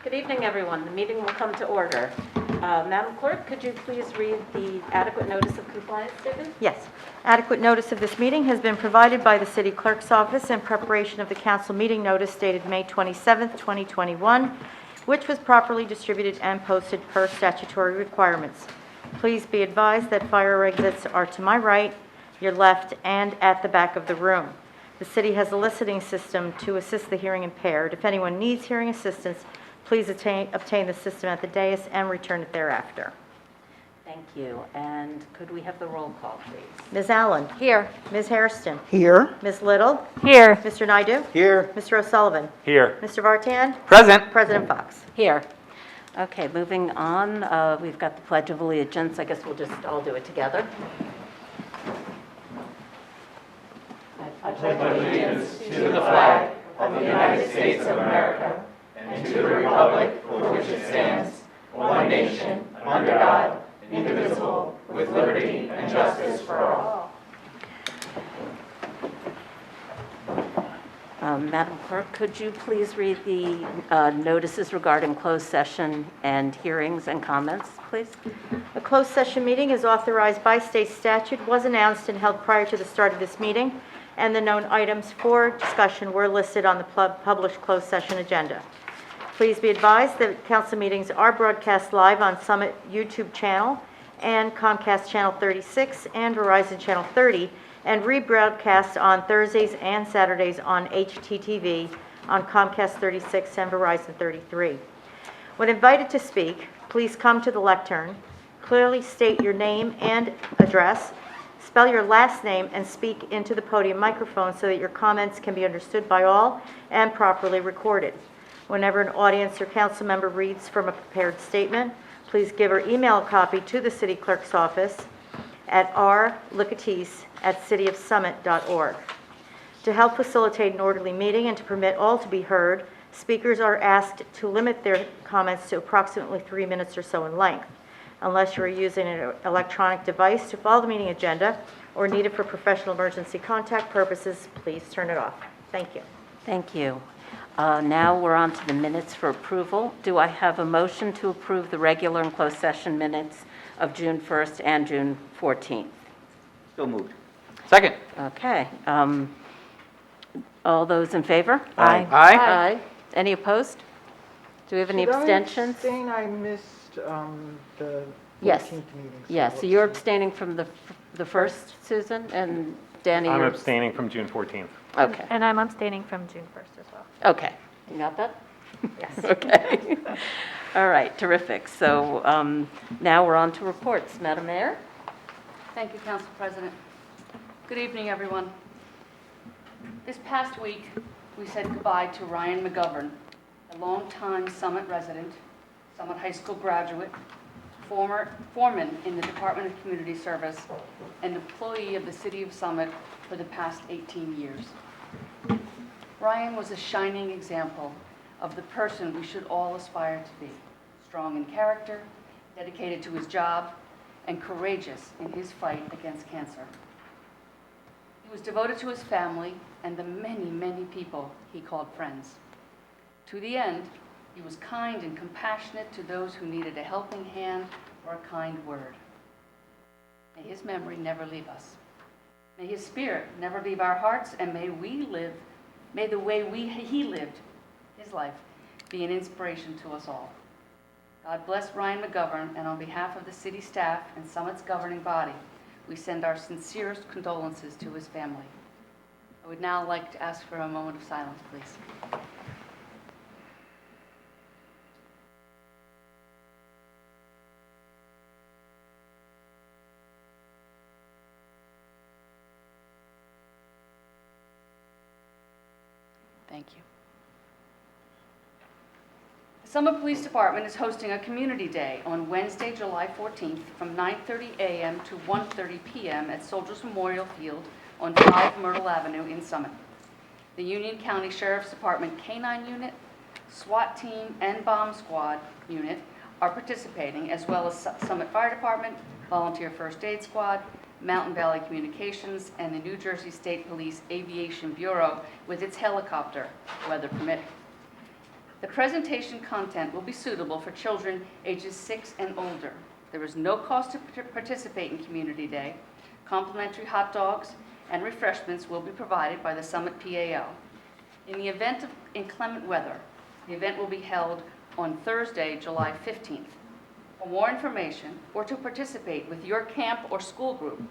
Good evening, everyone. The meeting will come to order. Madam Clerk, could you please read the adequate notice of compliance statement? Yes. Adequate notice of this meeting has been provided by the City Clerk's Office in preparation of the council meeting notice dated May 27, 2021, which was properly distributed and posted per statutory requirements. Please be advised that fire exits are to my right, your left, and at the back of the room. The city has a listening system to assist the hearing impaired. If anyone needs hearing assistance, please obtain the system at the dais and return it thereafter. Thank you. And could we have the roll call, please? Ms. Allen? Here. Ms. Hairston? Here. Ms. Little? Here. Mr. Naidu? Here. Mr. O'Sullivan? Here. Mr. Vartan? Present. President Fox? Here. Okay, moving on, we've got the Pledge of Allegiance. I guess we'll just all do it together. To the flag of the United States of America and to the republic for which it stands, one nation, under God, indivisible, with liberty and justice for all. Madam Clerk, could you please read the notices regarding closed session and hearings and comments, please? A closed session meeting is authorized by state statute, was announced and held prior to the start of this meeting, and the known items for discussion were listed on the published closed session agenda. Please be advised that council meetings are broadcast live on Summit YouTube channel and Comcast Channel 36 and Verizon Channel 30, and rebroadcast on Thursdays and Saturdays on HTTV on Comcast 36 and Verizon 33. When invited to speak, please come to the lectern, clearly state your name and address, spell your last name, and speak into the podium microphone so that your comments can be understood by all and properly recorded. Whenever an audience or council member reads from a prepared statement, please give or email a copy to the City Clerk's office at rlucatis@cityofsummit.org. To help facilitate an orderly meeting and to permit all to be heard, speakers are asked to limit their comments to approximately 3 minutes or so in length. Unless you are using an electronic device to follow the meeting agenda or need it for professional emergency contact purposes, please turn it off. Thank you. Thank you. Now we're on to the minutes for approval. Do I have a motion to approve the regular and closed session minutes of June 1st and June 14th? So moved. Second. Okay. All those in favor? Aye. Aye. Any opposed? Do we have any Should abstentions? I abstain? I missed the 14th Yes. meeting. Yes, so you're abstaining from the first, Susan, and Danny, I'm you're... abstaining from June 14th. Okay, And I'm abstaining from June 1st as well. okay. You got that? Yes. Okay. All right, terrific. So now we're on to reports. Madam Mayor? Thank you, Council President. Good evening, everyone. This past week, we said goodbye to Ryan McGovern, a longtime Summit resident, Summit High School graduate, foreman in the Department of Community Service, and employee of the City of Summit for the past 18 years. Ryan was a shining example of the person we should all aspire to be, strong in character, dedicated to his job, and courageous in his fight against cancer. He was devoted to his family and the many, many people he called friends. To the end, he was kind and compassionate to those who needed a helping hand or a kind word. May his memory never leave us. May his spirit never leave our hearts, and may the way he lived his life be an inspiration to us all. God bless Ryan McGovern, and on behalf of the city staff and Summit's governing body, we send our sincerest condolences to his family. I would now like to ask for a moment of silence, please. Thank you. The Summit Police Department is hosting a Community Day on Wednesday, July 14th from 9:30 a.m. to 1:30 p.m. at Soldiers Memorial Field on 5 Myrtle Avenue in Summit. The Union County Sheriff's Department K-9 Unit, SWAT Team, and Bomb Squad Unit are participating, as well as Summit Fire Department, Volunteer First Aid Squad, Mountain Valley Communications, and the New Jersey State Police Aviation Bureau with its helicopter, weather permitting. The presentation content will be suitable for children ages 6 and older. There is no cost to participate in Community Day. Complimentary hot dogs and refreshments will be provided by the Summit PAO. In the event of inclement weather, the event will be held on Thursday, July 15th. For more information or to participate with your camp or school group,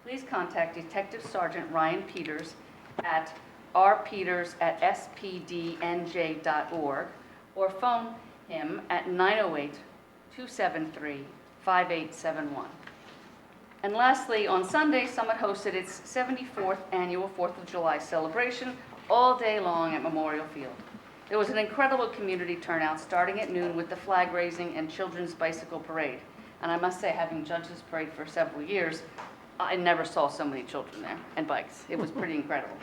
please contact Detective Sergeant Ryan Peters at rpeters@spdnj.org or phone him at 908-273-5871. And lastly, on Sunday, Summit hosted its 74th annual 4th of July celebration all day long at Memorial Field. There was an incredible community turnout starting at noon with the flag raising and children's bicycle parade. And I must say, having judged this parade for several years, I never saw so many children there and bikes. It was pretty incredible.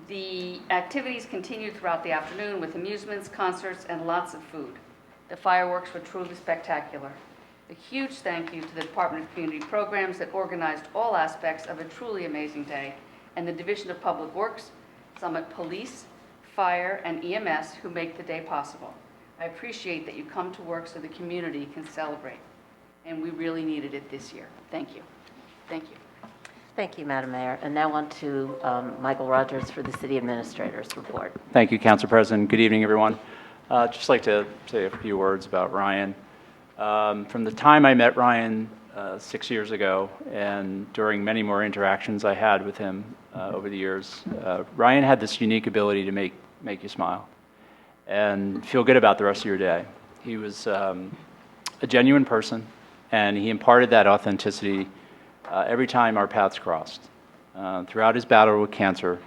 The activities continued throughout the afternoon with amusements, concerts, and lots of food. The fireworks were truly spectacular. A huge thank you to the Department of Community Programs that organized all aspects of a truly amazing day, and the Division of Public Works, Summit Police, Fire, and EMS who make the day possible. I appreciate that you come to work so the community can celebrate, and we really needed it this year. Thank you. Thank you. Thank you, Madam Mayor. And now on to Michael Rogers for the City Administrator's report. Thank you, Council President. Good evening, everyone. Just like to say a few words about Ryan. From the time I met Ryan 6 years ago, and during many more interactions I had with him over the years, Ryan had this unique ability to make you smile and feel good about the rest of your day. He was a genuine person, and he imparted that authenticity every time our paths crossed. Throughout his battle with cancer,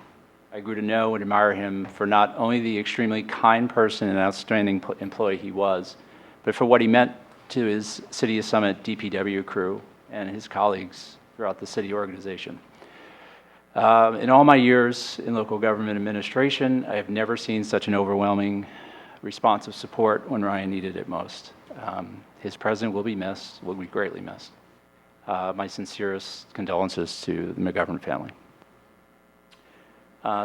I grew to know and admire him for not only the extremely kind person and outstanding employee he was, but for what he meant to his City of Summit DPW crew and his colleagues throughout the city organization. In all my years in local government administration, I have never seen such an overwhelming response of support when Ryan needed it most. His presence will be missed, will be greatly missed. My sincerest condolences to the McGovern family.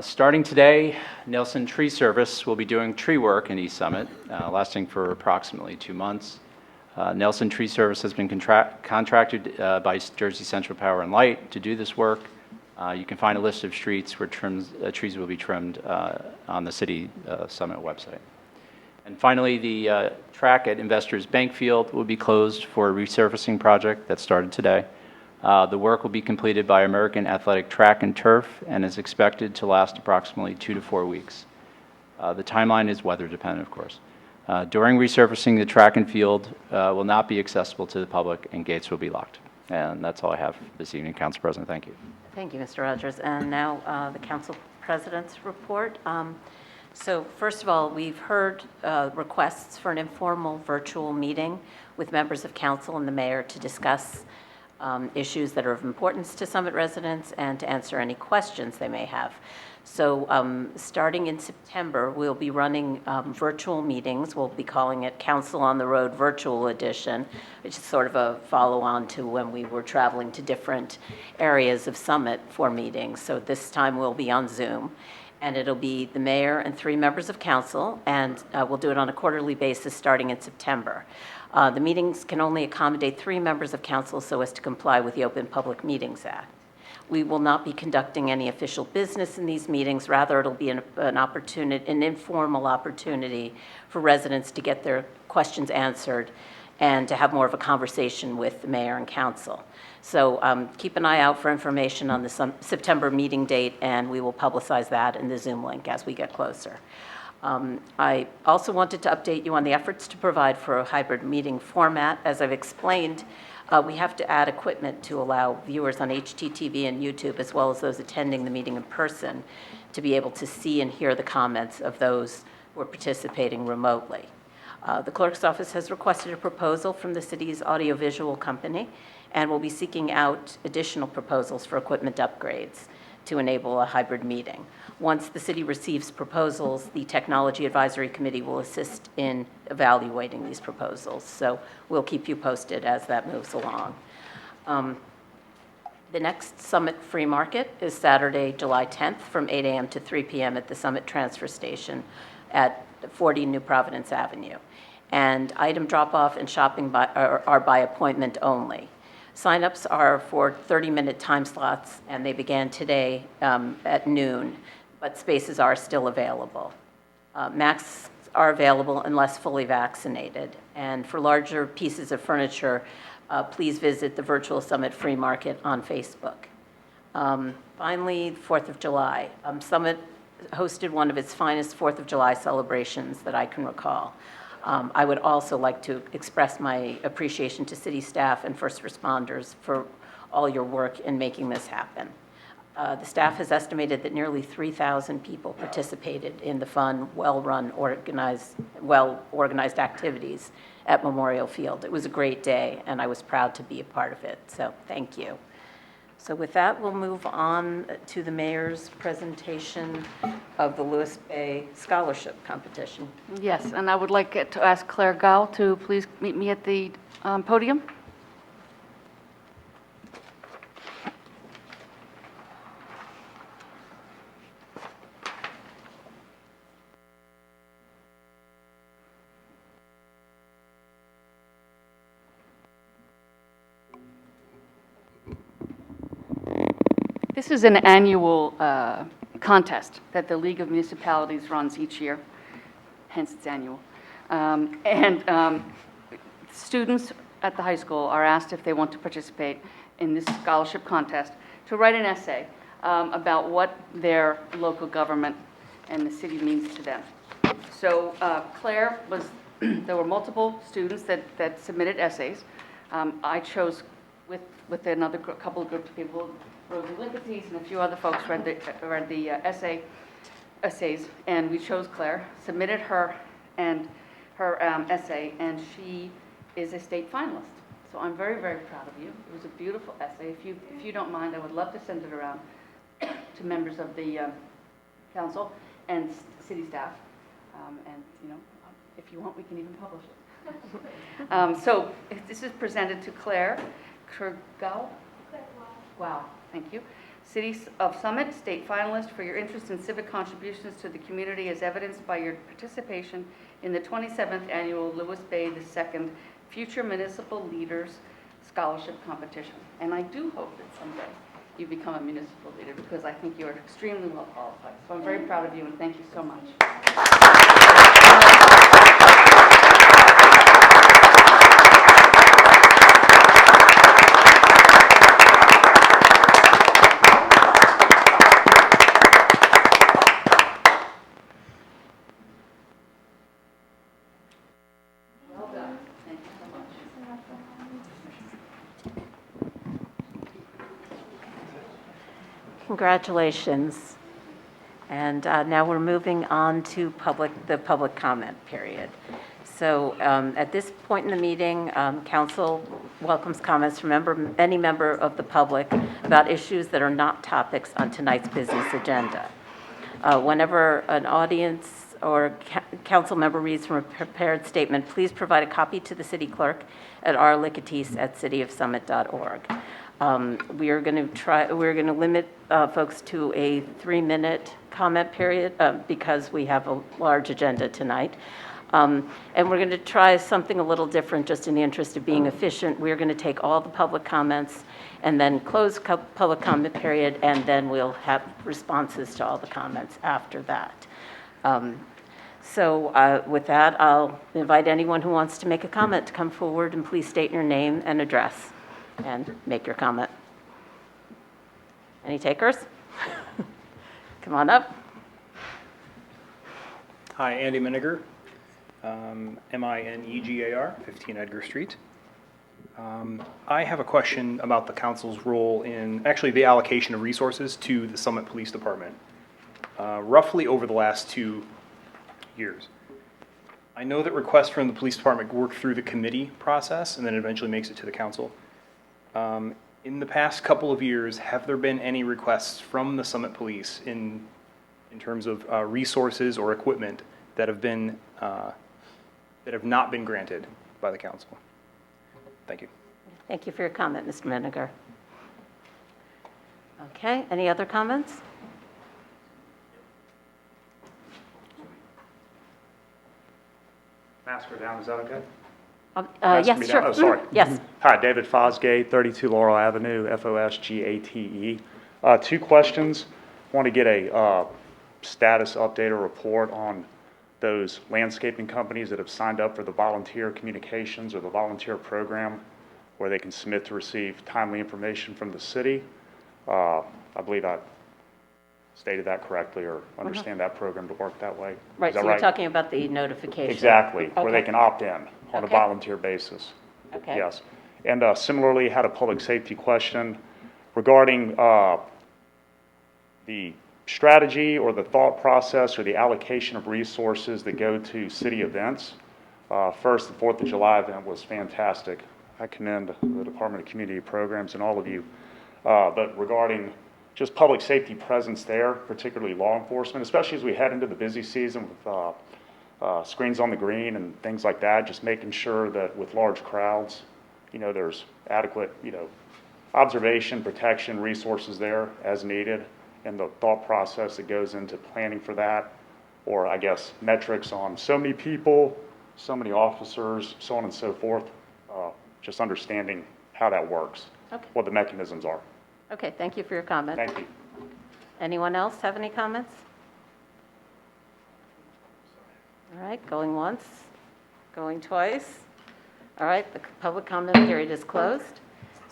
Starting today, Nelson Tree Service will be doing tree work in East Summit, lasting for approximately 2 months. Nelson Tree Service has been contracted by Jersey Central Power and Light to do this work. You can find a list of streets where trees will be trimmed on the City Summit website. And finally, the track at Investors Bank Field will be closed for a resurfacing project that started today. The work will be completed by American Athletic Track and Turf and is expected to last approximately 2 to 4 weeks. The timeline is weather dependent, of course. During resurfacing, the track and field will not be accessible to the public and gates will be locked. And that's all I have this evening, Council President. Thank you. Thank you, Mr. Rogers. And now the Council President's report. So first of all, we've heard requests for an informal virtual meeting with members of council and the mayor to discuss issues that are of importance to Summit residents and to answer any questions they may have. So starting in September, we'll be running virtual meetings. We'll be calling it Council on the Road Virtual Edition, which is sort of a follow-on to when we were traveling to different areas of Summit for meetings. So this time we'll be on Zoom. And it'll be the mayor and 3 members of council, and we'll do it on a quarterly basis starting in September. The meetings can only accommodate 3 members of council so as to comply with the Open Public Meetings Act. We will not be conducting any official business in these meetings. Rather, it'll be an informal opportunity for residents to get their questions answered and to have more of a conversation with the mayor and council. So keep an eye out for information on the September meeting date, and we will publicize that in the Zoom link as we get closer. I also wanted to update you on the efforts to provide for a hybrid meeting format. As I've explained, we have to add equipment to allow viewers on HTTV and YouTube, as well as those attending the meeting in person, to be able to see and hear the comments of those who are participating remotely. The clerk's office has requested a proposal from the city's audiovisual company, and will be seeking out additional proposals for equipment upgrades to enable a hybrid meeting. Once the city receives proposals, the Technology Advisory Committee will assist in evaluating these proposals. So we'll keep you posted as that moves along. The next Summit Free Market is Saturday, July 10th from 8 a.m. to 3 p.m. at the Summit Transfer Station at 40 New Providence Avenue. And item drop-off and shopping are by appointment only. Sign-ups are for 30-minute time slots, and they began today at noon, but spaces are still available. Masks are available unless fully vaccinated. And for larger pieces of furniture, please visit the Virtual Summit Free Market on Facebook. Finally, 4th of July. Summit hosted one of its finest 4th of July celebrations that I can recall. I would also like to express my appreciation to city staff and first responders for all your work in making this happen. The staff has estimated that nearly 3,000 people participated in the fun, well-run, well-organized activities at Memorial Field. It was a great day, and I was proud to be a part of it, so thank you. So with that, we'll move on to the mayor's presentation of the Lewis Bay Scholarship Competition. Yes, and I would like to ask Claire Gall to please meet me at the podium. This is an annual contest that the League of Municipalities runs each year, hence it's annual. Students at the high school are asked if they want to participate in this scholarship contest to write an essay about what their local government and the city means to them. So Claire was, there were multiple students that submitted essays. I chose with another couple of groups of people, Rosie Linketies and a few other folks read the essays, and we chose Claire, submitted her essay, and she is a state finalist. So I'm very, very proud of you. It was a beautiful essay. If you don't mind, I would love to send it around to members of the council and city staff. And if you want, we can even publish it. So this is presented to Claire Kurgau. Wow, thank you. City of Summit, state finalist for your interest in civic contributions to the community as evidenced by your participation in the 27th Annual Lewis Bay II Future Municipal Leaders Scholarship Competition. And I do hope that someday you become a municipal leader because I think you are extremely well qualified. So I'm very proud of you and thank you so much. Congratulations. And now we're moving on to the public comment period. So at this point in the meeting, council welcomes comments from any member of the public about issues that are not topics on tonight's business agenda. Whenever an audience or council member reads from a prepared statement, please provide a copy to the city clerk at rlicketies@cityofsummit.org. We're going to limit folks to a 3-minute comment period because we have a large agenda tonight. And we're going to try something a little different just in the interest of being efficient. We're going to take all the public comments and then close public comment period, and then we'll have responses to all the comments after that. So with that, I'll invite anyone who wants to make a comment to come forward, and please state your name and address and make your comment. Any takers? Come on up. Hi, Andy Minegar, Minegar, 15 Edgar Street. I have a question about the council's role in actually the allocation of resources to the Summit Police Department, roughly over the last 2 years. I know that requests from the police department work through the committee process and then eventually makes it to the council. In the past couple of years, have there been any requests from the Summit Police in terms of resources or equipment that have been that have not been granted by the council? Thank you. Thank you for your comment, Mr. Menninger. Okay, any other comments? Mask her down, is that okay? Yes, me sure. down. Oh, sorry. Yes. Hi, David Fosgate, 32 Laurel Avenue, Fosgate. Two questions. Want to get a status update or report on those landscaping companies that have signed up for the volunteer communications or the volunteer program where they can submit to receive timely information from the city. I believe I stated that correctly or understand that program to work that way. Right, Is so that you're right? talking about the notification. Exactly, where they Okay. can opt in on a Okay. volunteer basis. Okay. Yes. And similarly, had a public safety question regarding the strategy or the thought process or the allocation of resources that go to city events. First, the 4th of July event was fantastic. I commend the Department of Community Programs and all of you. But regarding just public safety presence there, particularly law enforcement, especially as we head into the busy season with screens on the green and things like that, just making sure that with large crowds, there's adequate, observation, protection, resources there as needed, and the thought process that goes into planning for that, or I guess metrics on so many people, so many officers, so on and so forth, just understanding how that works, Okay. what the mechanisms are. Okay, thank you for your comment. Thank you. Anyone else have any comments? All right, going once, going twice. All right, the public comment period is closed.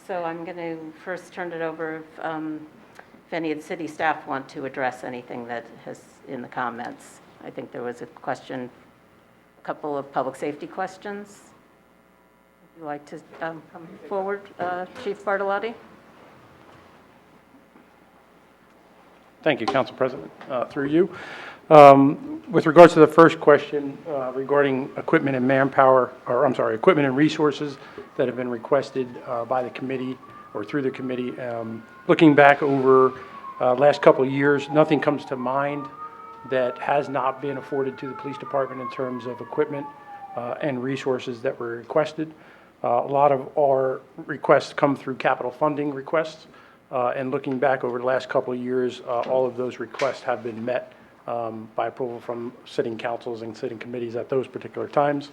So I'm going to first turn it over if any of the city staff want to address anything that has in the comments. I think there was a question, a couple of public safety questions. Would you like to come forward, Chief Bartolotti? Thank you, Council President. Through you. With regards to the first question regarding equipment and manpower, or I'm sorry, equipment and resources that have been requested by the committee or through the committee, looking back over last couple of years, nothing comes to mind that has not been afforded to the police department in terms of equipment and resources that were requested. A lot of our requests come through capital funding requests. And looking back over the last couple of years, all of those requests have been met by approval from sitting councils and sitting committees at those particular times.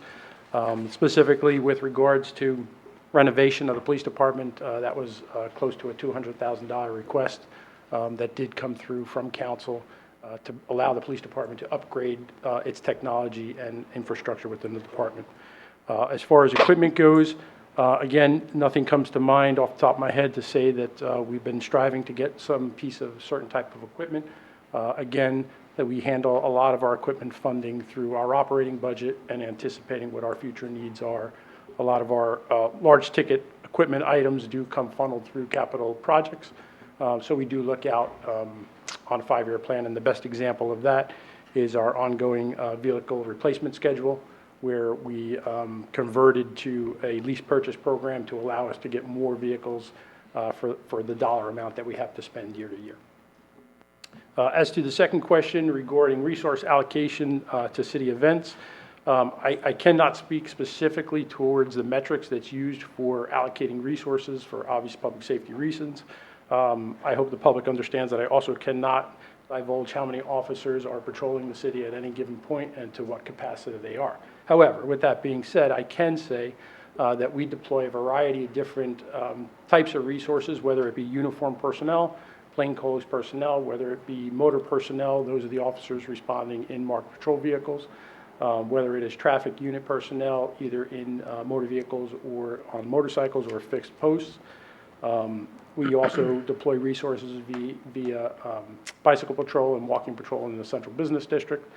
Specifically with regards to renovation of the police department, that was close to a $200,000 request that did come through from council to allow the police department to upgrade its technology and infrastructure within the department. As far as equipment goes, again, nothing comes to mind off the top of my head to say that we've been striving to get some piece of certain type of equipment. Again, that we handle a lot of our equipment funding through our operating budget and anticipating what our future needs are. A lot of our large ticket equipment items do come funneled through capital projects. So we do look out on a 5-year plan, and the best example of that is our ongoing vehicle replacement schedule, where we converted to a lease purchase program to allow us to get more vehicles for the dollar amount that we have to spend year to year. As to the second question regarding resource allocation to city events, I cannot speak specifically towards the metrics that's used for allocating resources for obvious public safety reasons. I hope the public understands that I also cannot divulge how many officers are patrolling the city at any given point and to what capacity they are. However, with that being said, I can say that we deploy a variety of different types of resources, whether it be uniformed personnel, plainclothes personnel, whether it be motor personnel, those are the officers responding in marked patrol vehicles, whether it is traffic unit personnel, either in motor vehicles or on motorcycles or fixed posts. We also deploy resources via bicycle patrol and walking patrol in the Central Business District.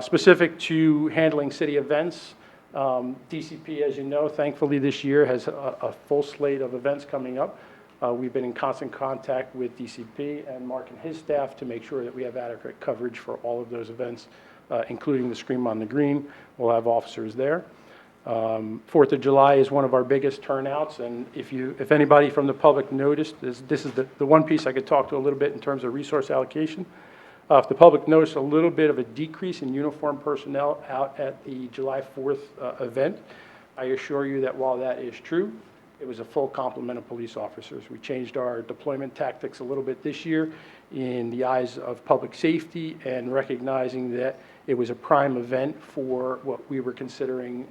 Specific to handling city events, DCP, as you know, thankfully this year has a full slate of events coming up. We've been in constant contact with DCP and Mark and his staff to make sure that we have adequate coverage for all of those events, including the Scream on the Green. We'll have officers there. 4th of July is one of our biggest turnouts, and if anybody from the public noticed, this is the one piece I could talk to a little bit in terms of resource allocation. If the public noticed a little bit of a decrease in uniformed personnel out at the July 4th event, I assure you that while that is true, it was a full complement of police officers. We changed our deployment tactics a little bit this year in the eyes of public safety and recognizing that It was a prime event for what we were considering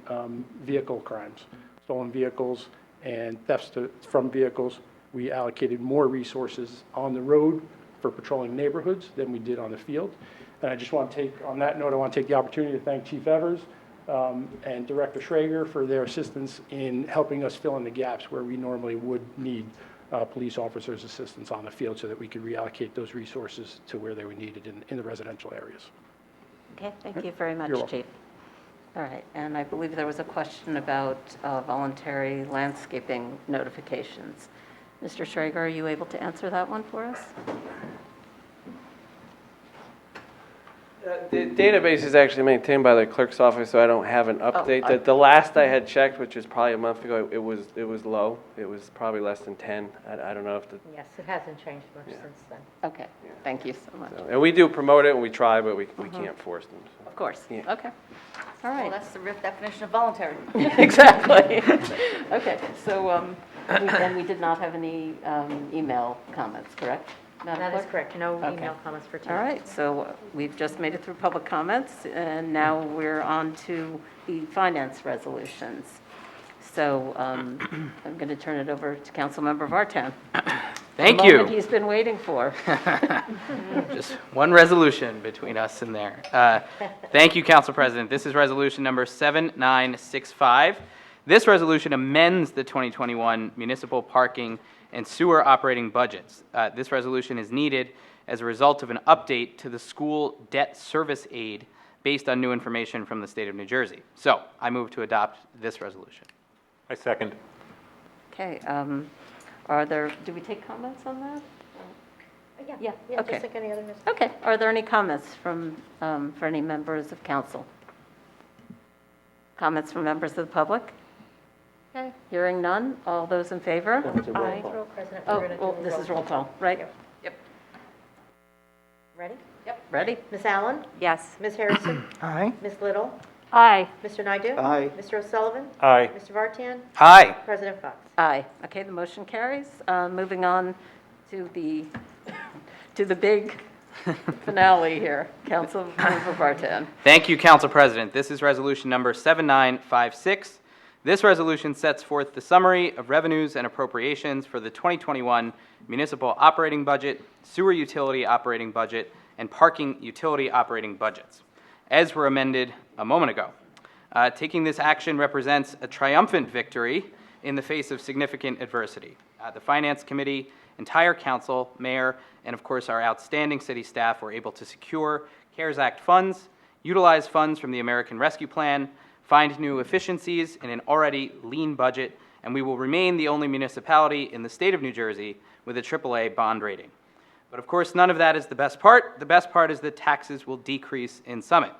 vehicle crimes, stolen vehicles and thefts from vehicles. We allocated more resources on the road for patrolling neighborhoods than we did on the field. And I just want to take, on that note, I want to take the opportunity to thank Chief Evers and Director Schrager for their assistance in helping us fill in the gaps where we normally would need police officers' assistance on the field so that we could reallocate those resources to where they were needed in the residential areas. Okay, thank you very much, You're welcome. Chief. All right, and I believe there was a question about voluntary landscaping notifications. Mr. Schrager, are you able to answer that one for us? The database is actually maintained by the clerk's office, so I don't have an update. I- The last I had checked, which was probably a month ago, it was low. It was probably less than 10. I don't know if the, Yes, it hasn't changed much Yeah. since then. Okay, thank you so much. and we do promote it and we try, but we can't force them. so. Of course, Yeah. okay. All Well, right. that's the definition of voluntary. Exactly. Okay, so, and we did not have any email comments, correct? Madam That is Clerk? correct. No Okay. email comments for All tonight. right, so we've just made it through public comments, and now we're on to the finance resolutions. So I'm going to turn it over to Councilmember Vartan. Thank The you. moment he's been waiting for. Just one resolution between us and there. Thank you, Council President. This is resolution number 7965. This resolution amends the 2021 municipal parking and sewer operating budgets. This resolution is needed as a result of an update to the school debt service aid based on new information from the state of New Jersey. So I move to adopt this resolution. I second. Okay, do we take comments on that? Yeah, okay. Just like any other municipal. Okay, are there any comments from, for any members of council? Comments from members of the public? Okay, hearing none, all those in favor? Aye. Roll, President, Oh, we're going to well, do this is roll call, right? Yep. Ready? Ready? Ms. Allen? Yes. Ms. Harrison? Aye. Ms. Little? Aye. Mr. Naidu? Aye. Mr. O'Sullivan? Aye. Mr. Vartan? Aye. President Fox? Aye. Okay, the motion carries. Moving on to the, to the big finale here. Councilmember Vartan. Thank you, Council President. This is resolution number 7956. This resolution sets forth the summary of revenues and appropriations for the 2021 municipal operating budget, sewer utility operating budget, and parking utility operating budgets, as were amended a moment ago. Taking this action represents a triumphant victory in the face of significant adversity. The Finance Committee, entire council, mayor, and of course our outstanding city staff were able to secure CARES Act funds, utilize funds from the American Rescue Plan, find new efficiencies in an already lean budget, and we will remain the only municipality in the state of New Jersey with a AAA bond rating. But of course, none of that is the best part. The best part is that taxes will decrease in Summit.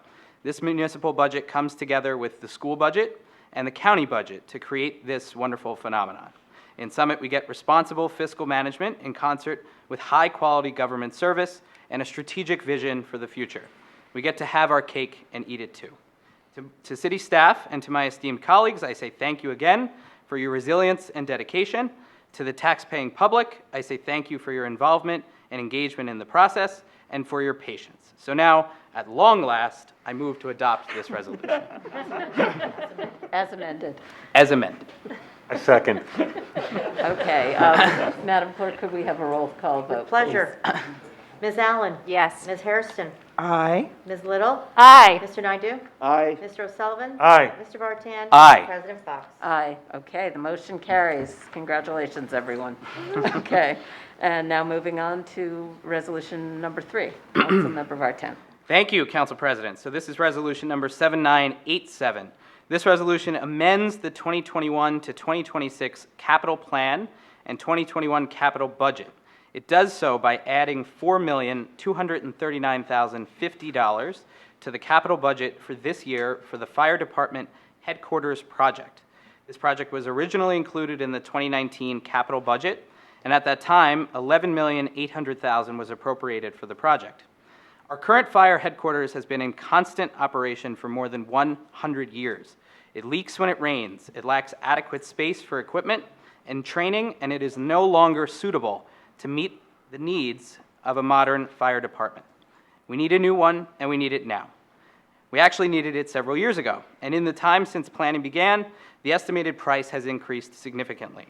This municipal budget comes together with the school budget and the county budget to create this wonderful phenomenon. In Summit, we get responsible fiscal management in concert with high-quality government service and a strategic vision for the future. We get to have our cake and eat it too. To city staff and to my esteemed colleagues, I say thank you again for your resilience and dedication. To the tax-paying public, I say thank you for your involvement and engagement in the process and for your patience. So now, at long last, I move to adopt this resolution. As amended. As amended. I second. Okay, Madam Clerk, could we have a roll call vote, With pleasure. Ms. Allen? Yes. Ms. Hairston? Aye. Ms. Little? Aye. Mr. Naidu? Aye. Mr. O'Sullivan? Aye. Mr. Vartan? Aye. President Fox? Aye. Okay, the motion carries. Congratulations, everyone. Okay, and now moving on to resolution number 3. Councilmember Vartan. Thank you, Council President. So this is resolution number 7987. This resolution amends the 2021 to 2026 capital plan and 2021 capital budget. It does so by adding $4,239,050 to the capital budget for this year for the Fire Department Headquarters project. This project was originally included in the 2019 capital budget, and at that time, $11,800,000 was appropriated for the project. Our current fire headquarters has been in constant operation for more than 100 years. It leaks when it rains, it lacks adequate space for equipment and training, and it is no longer suitable to meet the needs of a modern fire department. We need a new one, and we need it now. We actually needed it several years ago, and in the time since planning began, the estimated price has increased significantly.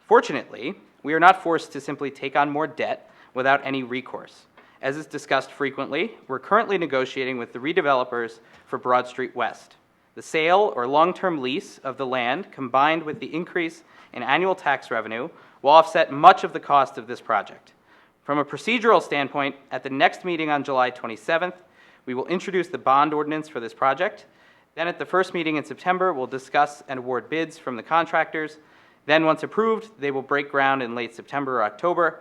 Fortunately, we are not forced to simply take on more debt without any recourse. As is discussed frequently, we're currently negotiating with the redevelopers for Broad Street West. The sale or long-term lease of the land, combined with the increase in annual tax revenue, will offset much of the cost of this project. From a procedural standpoint, at the next meeting on July 27th, we will introduce the bond ordinance for this project. Then at the first meeting in September, we'll discuss and award bids from the contractors. Then once approved, they will break ground in late September or October.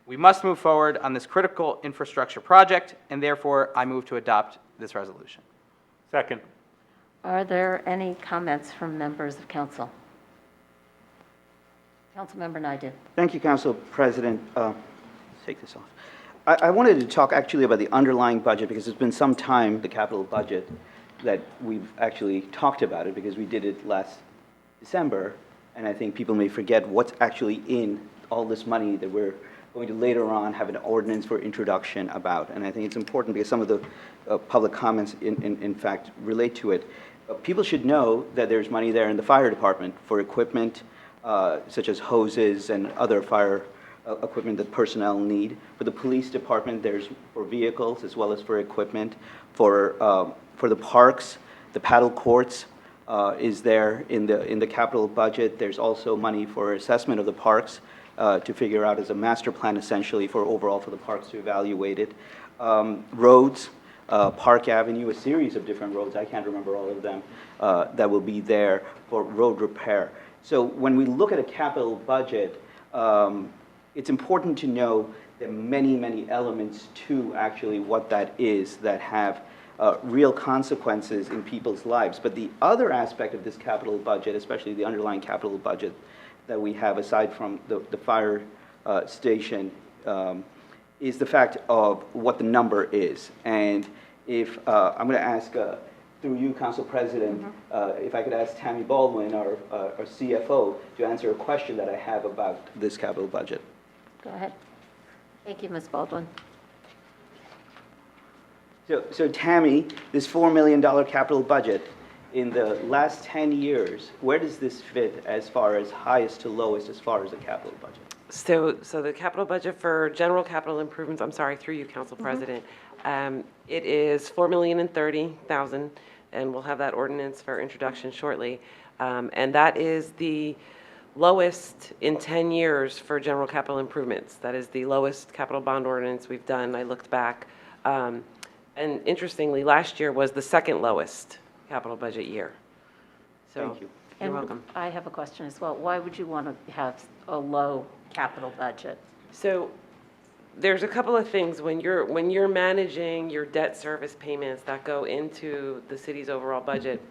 We must move forward on this critical infrastructure project, and therefore I move to adopt this resolution. Second. Are there any comments from members of council? Councilmember Naidoo. Thank you, Council President. Take this off. I wanted to talk actually about the underlying budget because it's been some time, the capital budget, that we've actually talked about it because we did it last December, and I think people may forget what's actually in all this money that we're going to later on have an ordinance for introduction about. And I think it's important because some of the public comments in fact relate to it. People should know that there's money there in the fire department for equipment such as hoses and other fire equipment that personnel need. For the police department, there's for vehicles as well as for equipment. For the parks, the paddle courts is there in the capital budget. There's also money for assessment of the parks to figure out as a master plan essentially for overall for the parks to evaluate it. Roads, Park Avenue, a series of different roads, I can't remember all of them, that will be there for road repair. So when we look at a capital budget, it's important to know there are many, many elements to actually what that is that have real consequences in people's lives. But the other aspect of this capital budget, especially the underlying capital budget that we have aside from the fire station, is the fact of what the number is. And if I'm going to ask through you, Council President, if I could ask Tammy Baldwin, our CFO, to answer a question that I have about this capital budget. Go ahead. Thank you, Ms. Baldwin. So Tammy, this $4 million capital budget, in the last 10 years, where does this fit as far as highest to lowest as far as the capital budget? So the capital budget for general capital improvements, I'm sorry, through you, Council President, it is $4,030,000, and we'll have that ordinance for introduction shortly. And that is the lowest in 10 years for general capital improvements. That is the lowest capital bond ordinance we've done. I looked back. And interestingly, last year was the second lowest capital budget year. So, thank you. You're welcome. I have a question as well. Why would you want to have a low capital budget? So there's a couple of things when you're managing your debt service payments that go into the city's overall budget.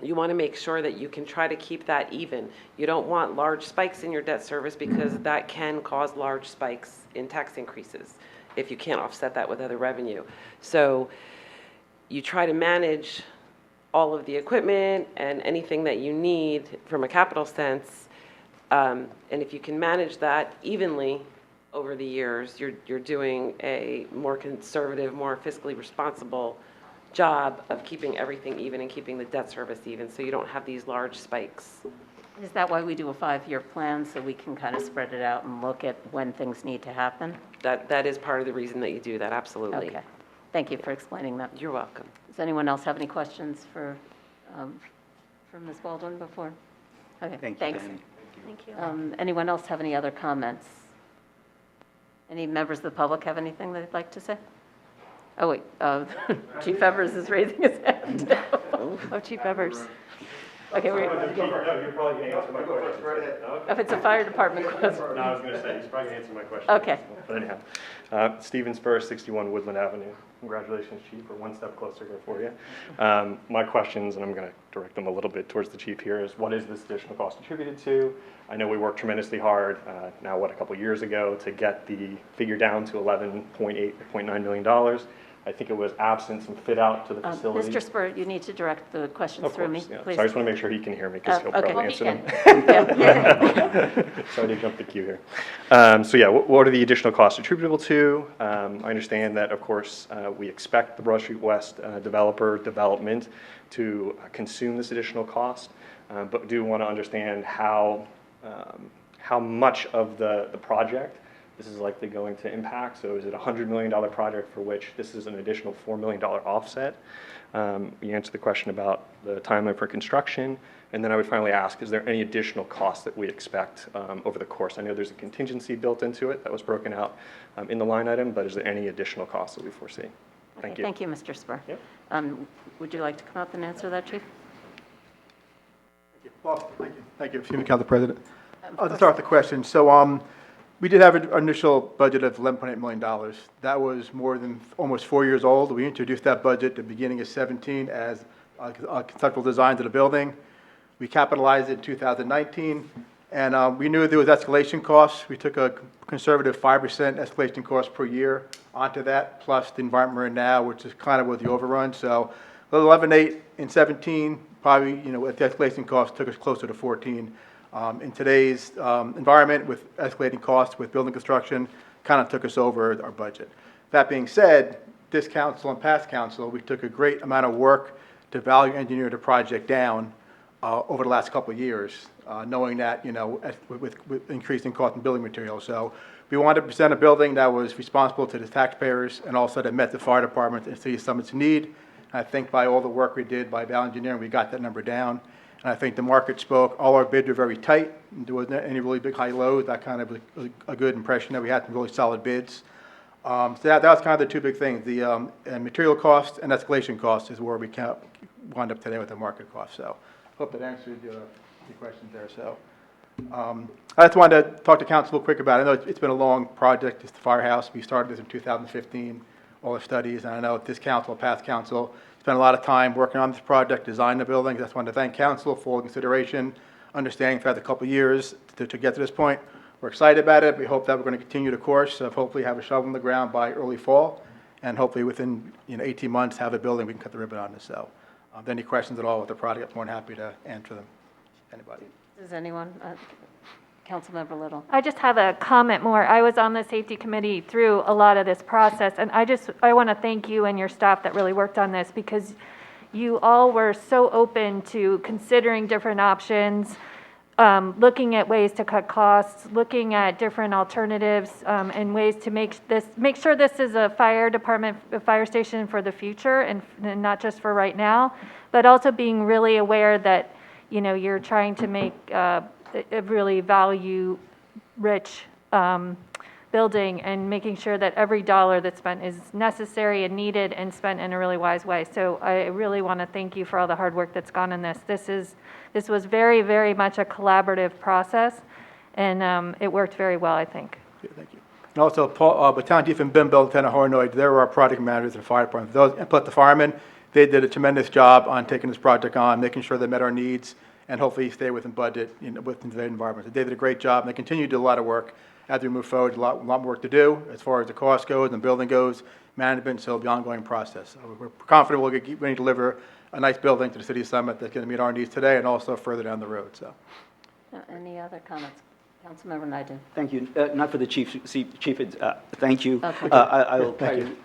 You want to make sure that you can try to keep that even. You don't want large spikes in your debt service because that can cause large spikes in tax increases if you can't offset that with other revenue. So you try to manage all of the equipment and anything that you need from a capital sense. And if you can manage that evenly over the years, you're doing a more conservative, more fiscally responsible job of keeping everything even and keeping the debt service even, so you don't have these large spikes. Is that why we do a 5-year plan, so we can kind of spread it out and look at when things need to happen? That is part of the reason that you do that, absolutely. Okay. Thank you for explaining that. You're welcome. Does anyone else have any questions for Ms. Baldwin before? Okay, Thank you, thanks. Tammy. Thank you. Anyone else have any other comments? Any members of the public have anything they'd like to say? Oh, wait, Chief Evers is raising his hand. Oh, Chief Evers. Okay, No, you're probably going to answer my question. if it's a fire department question. No, I was going to say, he's probably going to answer my question. Okay. But anyhow, Stephen Spur, 61 Woodland Avenue. Congratulations, Chief, we're one step closer here for you. My questions, and I'm going to direct them a little bit towards the Chief here, is what is this additional cost attributed to? I know we worked tremendously hard, now a couple years ago, to get the figure down to $11.9 million. I think it was absent some fit out to the facility. Mr. Spur, you need to direct the questions Of through me, course, yeah. please. So I just want to make sure he can hear me because he'll Okay. probably Well, he answer can. them. Sorry to jump the queue here. So yeah, what are the additional costs attributable to? I understand that, of course, we expect the Broad Street West developer development to consume this additional cost, but do want to understand how much of the project this is likely going to impact. So is it a $100 million project for which this is an additional $4 million offset? You answered the question about the timeline for construction. And then I would finally ask, is there any additional costs that we expect over the course? I know there's a contingency built into it that was broken out in the line item, but is there any additional costs that we foresee? Thank you. Thank you, Mr. Spur. Yep. Would you like to come up and answer that, Chief? Well, thank you. Thank you, excuse me, Council President. I'll just start with the question. So we did have an initial budget of $11.8 million. That was more than almost 4 years old. We introduced that budget at the beginning of 17 as conceptual design to the building. We capitalized it in 2019, and we knew there was escalation costs. We took a conservative 5% escalation cost per year onto that, plus the environment we're in now, which is kind of with the overrun. So 11.8 in 17, probably, with the escalation cost, took us closer to 14. In today's environment with escalating costs with building construction, kind of took us over our budget. That being said, this council and past council, we took a great amount of work to value engineer the project down over the last couple of years, knowing that, with increasing cost in building materials. So we wanted to present a building that was responsible to the taxpayers and also that met the fire department and City of Summit's need. And I think by all the work we did by value engineering, we got that number down. And I think the market spoke. All our bids were very tight. There wasn't any really big high lows. That kind of was a good impression that we had some really solid bids. So that was kind of the two big things. The material cost and escalation cost is where we wound up today with the market cost. So I hope that answered your questions there. So I just wanted to talk to council real quick about it. I know it's been a long project. It's the firehouse. We started this in 2015, all the studies. And I know this council, past council, spent a lot of time working on this project, designing the building. I just wanted to thank council for consideration, understanding for the couple of years to get to this point. We're excited about it. We hope that we're going to continue the course of hopefully have a shovel in the ground by early fall, and hopefully within 18 months have a building we can cut the ribbon on this. So if any questions at all with the project, I'm more than happy to answer them. Anybody? Does anyone? Councilmember Little. I just have a comment more. I was on the safety committee through a lot of this process, and I want to thank you and your staff that really worked on this, because you all were so open to considering different options, looking at ways to cut costs, looking at different alternatives, and ways to make sure this is a fire station for the future and not just for right now, but also being really aware that, you're trying to make a really value-rich building and making sure that every dollar that's spent is necessary and needed and spent in a really wise way. So I really want to thank you for all the hard work that's gone in this. This was very, very much a collaborative process, and it worked very well, I think. Yeah, thank you. And also, Battalion Chief and Bimbo, Lieutenant Hornoid, they were our project managers in the fire department. Those, and plus the firemen, they did a tremendous job on taking this project on, making sure they met our needs, and hopefully stay within budget, within the environment. They did a great job, and they continue to do a lot of work as we move forward. A lot more work to do as far as the cost goes and building goes, management, so it'll be an ongoing process. So we're confident we're going to deliver a nice building to the City of Summit that's going to meet our needs today and also further down the road. So, Any other comments? Councilmember Naidoo. Thank you. Not for the chief. Thank you. Okay. I will try to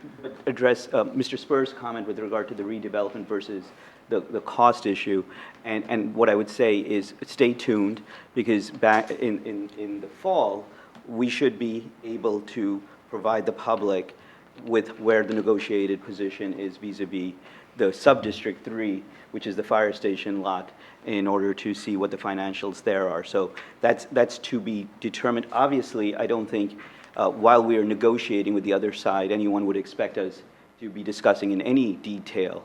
address Mr. Spur's comment with regard to the redevelopment versus the cost issue. And what I would say is stay tuned, because back in the fall, we should be able to provide the public with where the negotiated position is vis-a-vis the sub-district 3, which is the fire station lot, in order to see what the financials there are. So that's to be determined. Obviously, I don't think while we are negotiating with the other side, anyone would expect us to be discussing in any detail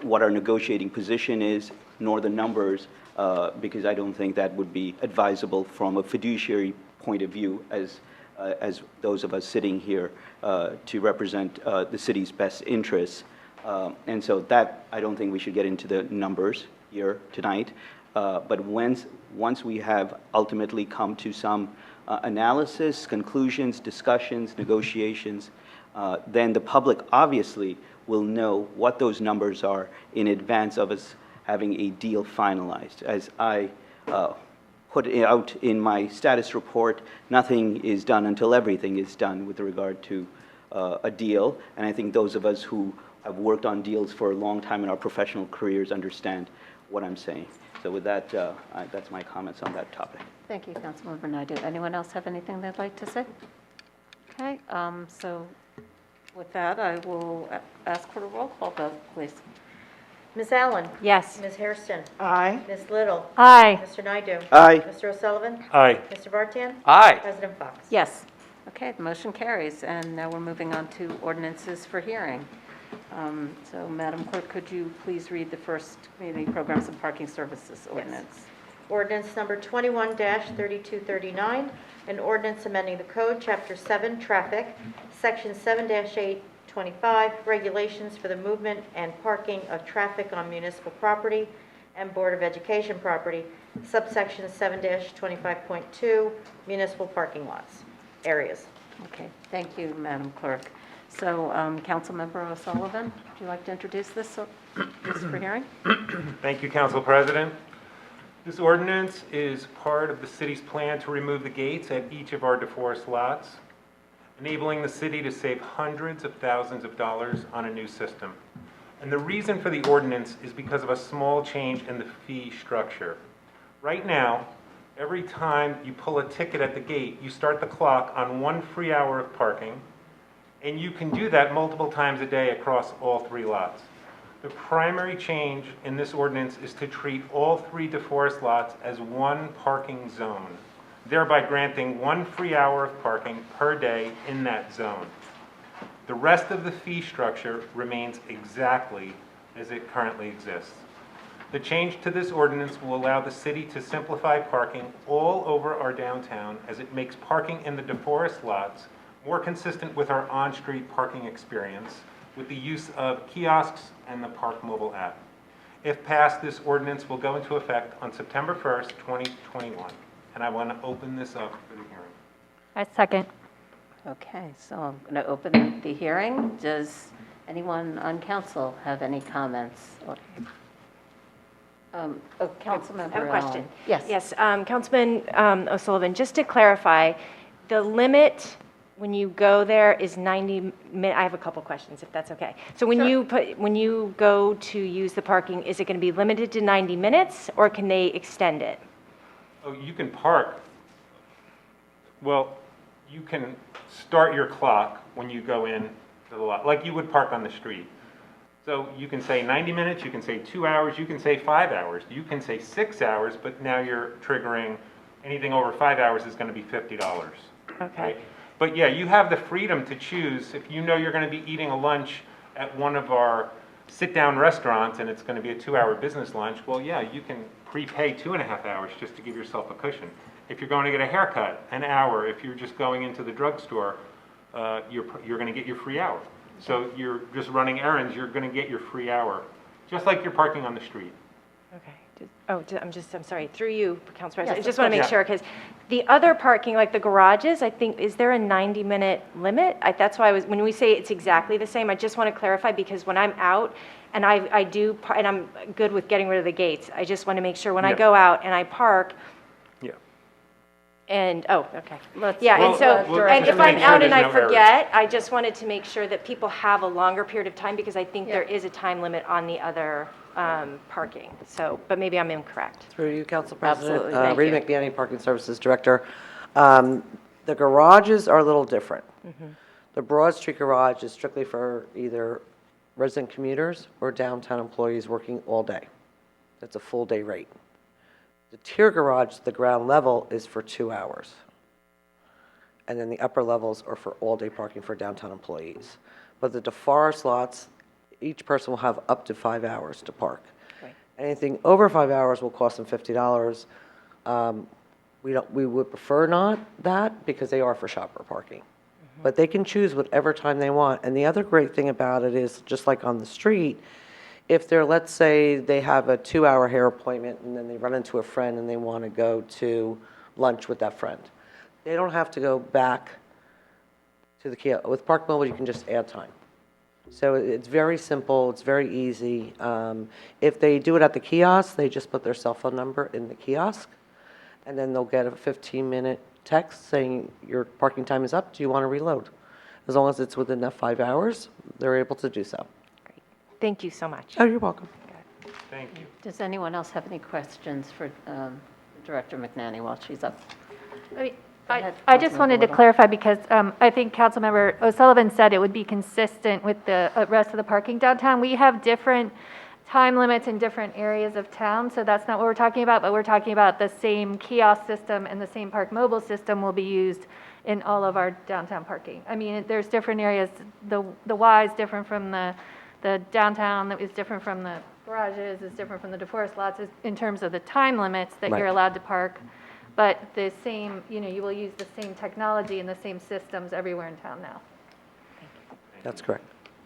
what our negotiating position is, nor the numbers, because I don't think that would be advisable from a fiduciary point of view as those of us sitting here to represent the city's best interests. And so that, I don't think we should get into the numbers here tonight. But once we have ultimately come to some analysis, conclusions, discussions, negotiations, then the public obviously will know what those numbers are in advance of us having a deal finalized. As I put it out in my status report, nothing is done until everything is done with regard to a deal, and I think those of us who have worked on deals for a long time in our professional careers understand what I'm saying. So with that, that's my comments on that topic. Thank you, Councilmember Naidu. Anyone else have anything they'd like to say? Okay, so with that, I will ask for a roll call vote, please. Ms. Allen? Yes. Ms. Hairston? Aye. Ms. Little? Aye. Mr. Naidu? Aye. Mr. O'Sullivan? Aye. Mr. Vartan? Aye. President Fox? Yes. Okay, the motion carries, and now we're moving on to ordinances for hearing. So, Madam Clerk, could you please read the first community programs and parking services ordinance? Ordinance number 21-3239, an ordinance amending the code, Chapter 7, Traffic, Section 7-825, regulations for the movement and parking of traffic on municipal property and Board of Education property, subsection 7-25.2, municipal parking lots, areas. Okay, thank you, Madam Clerk. So, Councilmember O'Sullivan, would you like to introduce this for hearing? Thank you, Council President. This ordinance is part of the city's plan to remove the gates at each of our DeForest lots, enabling the city to save hundreds of thousands of dollars on a new system. And the reason for the ordinance is because of a small change in the fee structure. Right now, every time you pull a ticket at the gate, you start the clock on 1 free hour of parking, and you can do that multiple times a day across all 3 lots. The primary change in this ordinance is to treat all 3 DeForest lots as one parking zone, thereby granting 1 free hour of parking per day in that zone. The rest of the fee structure remains exactly as it currently exists. The change to this ordinance will allow the city to simplify parking all over our downtown, as it makes parking in the DeForest lots more consistent with our on-street parking experience with the use of kiosks and the Park Mobile app. If passed, this ordinance will go into effect on September 1st, 2021. And I want to open this up for the hearing. I second. Okay, so I'm going to open the hearing. Does anyone on council have any comments? Councilmember I have a question. Allen. Yes. Yes, Councilman O'Sullivan, just to clarify, the limit when you go there is 90 minutes. I have a couple questions, if that's okay. So when you go to use the parking, is it going to be limited to 90 minutes, or can they extend it? Oh, you can park. Well, you can start your clock when you go in to the lot, like you would park on the street. So you can say 90 minutes, you can say 2 hours, you can say 5 hours, you can say 6 hours, but now you're triggering anything over 5 hours is going to be $50. Okay. Right? But yeah, you have the freedom to choose. If you know you're going to be eating a lunch at one of our sit-down restaurants and it's going to be a 2-hour business lunch, well, yeah, you can prepay 2.5 hours just to give yourself a cushion. If you're going to get a haircut, an hour. If you're just going into the drugstore, you're going to get your free hour. So you're just running errands, you're going to get your free hour, just like you're parking on the street. Okay. I'm sorry, through you, Council President. Yes, I just want to make sure, because the other parking, like the garages, I think, is there a 90-minute limit? That's why when we say it's exactly the same, I just want to clarify, because when I'm out, and and I'm good with getting rid of the gates, I just want to make sure when I go out and I park, and, okay. And if I'm out and I forget, I just wanted to make sure that people have a longer period of time, because I think there is a time limit on the other parking. So, but maybe I'm incorrect. Through you, Council President. Absolutely, thank Rita you. McBinney, Parking Services Director. The garages are a little different. The Broad Street garage is strictly for either resident commuters or downtown employees working all day. That's a full day rate. The tier garage, the ground level, is for 2 hours. And then the upper levels are for all-day parking for downtown employees. But the DeForest lots, each person will have up to 5 hours to park. Right. Anything over 5 hours will cost them $50. We would prefer not that, because they are for shopper parking. But they can choose whatever time they want. And the other great thing about it is, just like on the street, if they're, let's say, they have a 2-hour hair appointment and then they run into a friend and they want to go to lunch with that friend, they don't have to go back to the kiosk. With Park Mobile, you can just add time. So it's very simple, it's very easy. If they do it at the kiosk, they just put their cell phone number in the kiosk, and then they'll get a 15-minute text saying your parking time is up, do you want to reload? As long as it's within that 5 hours, they're able to do so. Thank you so much. Oh, you're welcome. Thank you. Does anyone else have any questions for Director McNanny while she's up? I just wanted to clarify because I think Councilmember O'Sullivan said it would be consistent with the rest of the parking downtown. We have different time limits in different areas of town, so that's not what we're talking about, but we're talking about the same kiosk system and the same Park Mobile system will be used in all of our downtown parking. I mean, there's different areas. The Y is different from the downtown, that is different from the garages, is different from the DeForest lots in terms of the time limits that you're allowed to park. But the same, you will use the same technology and the same systems everywhere in town now. That's correct.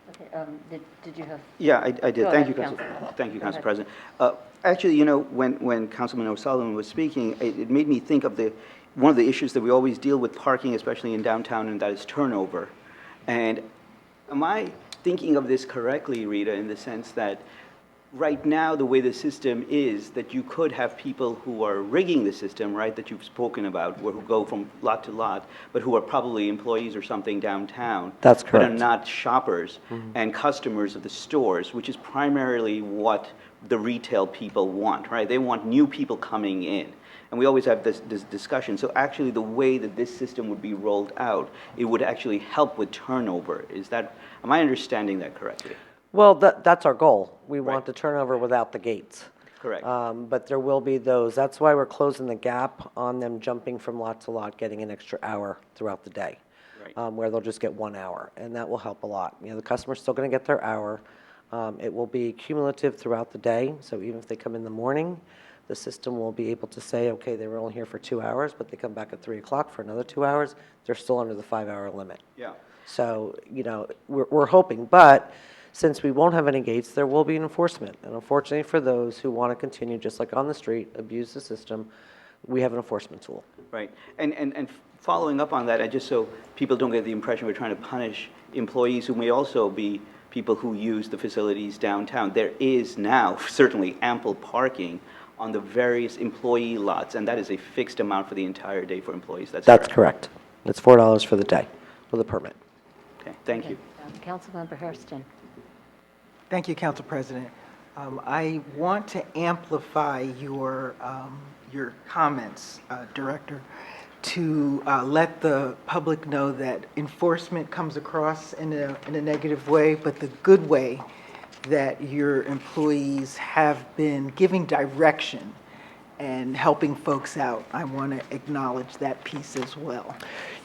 Okay, did you have? Yeah, I did. Go Thank ahead, you, Council. Councilman. Thank you, Go Council ahead. President. Actually, when Councilman O'Sullivan was speaking, it made me think of one of the issues that we always deal with parking, especially in downtown, and that is turnover. And am I thinking of this correctly, Rita, in the sense that right now, the way the system is, that you could have people who are rigging the system, right, that you've spoken about, who go from lot to lot, but who are probably employees or something downtown. That's But are correct. not shoppers and customers of the stores, which is primarily what the retail people want, right? They want new people coming in. And we always have this discussion. So actually, the way that this system would be rolled out, it would actually help with turnover. Am I understanding that correctly? Well, that's our goal. We want the turnover without the gates. Correct. But there will be those. That's why we're closing the gap on them jumping from lot to lot, getting an extra hour throughout the day, where they'll just get 1 hour, and that will help a lot. The customer's still going to get their hour. It will be cumulative throughout the day, so even if they come in the morning, the system will be able to say, okay, they were only here for 2 hours, but they come back at 3 o'clock for another 2 hours, they're still under the 5-hour limit. Yeah. So, we're hoping, but since we won't have any gates, there will be enforcement. And unfortunately for those who want to continue, just like on the street, abuse the system, we have an enforcement tool. Right. And following up on that, just so people don't get the impression we're trying to punish employees who may also be people who use the facilities downtown, there is now certainly ample parking on the various employee lots, and that is a fixed amount for the entire day for employees. That's correct. It's $4 for the day with a permit. Okay, thank you. Councilmember Hairston. Thank you, Council President. I want to amplify your comments, Director, to let the public know that enforcement comes across in a negative way, but the good way that your employees have been giving direction and helping folks out. I want to acknowledge that piece as well.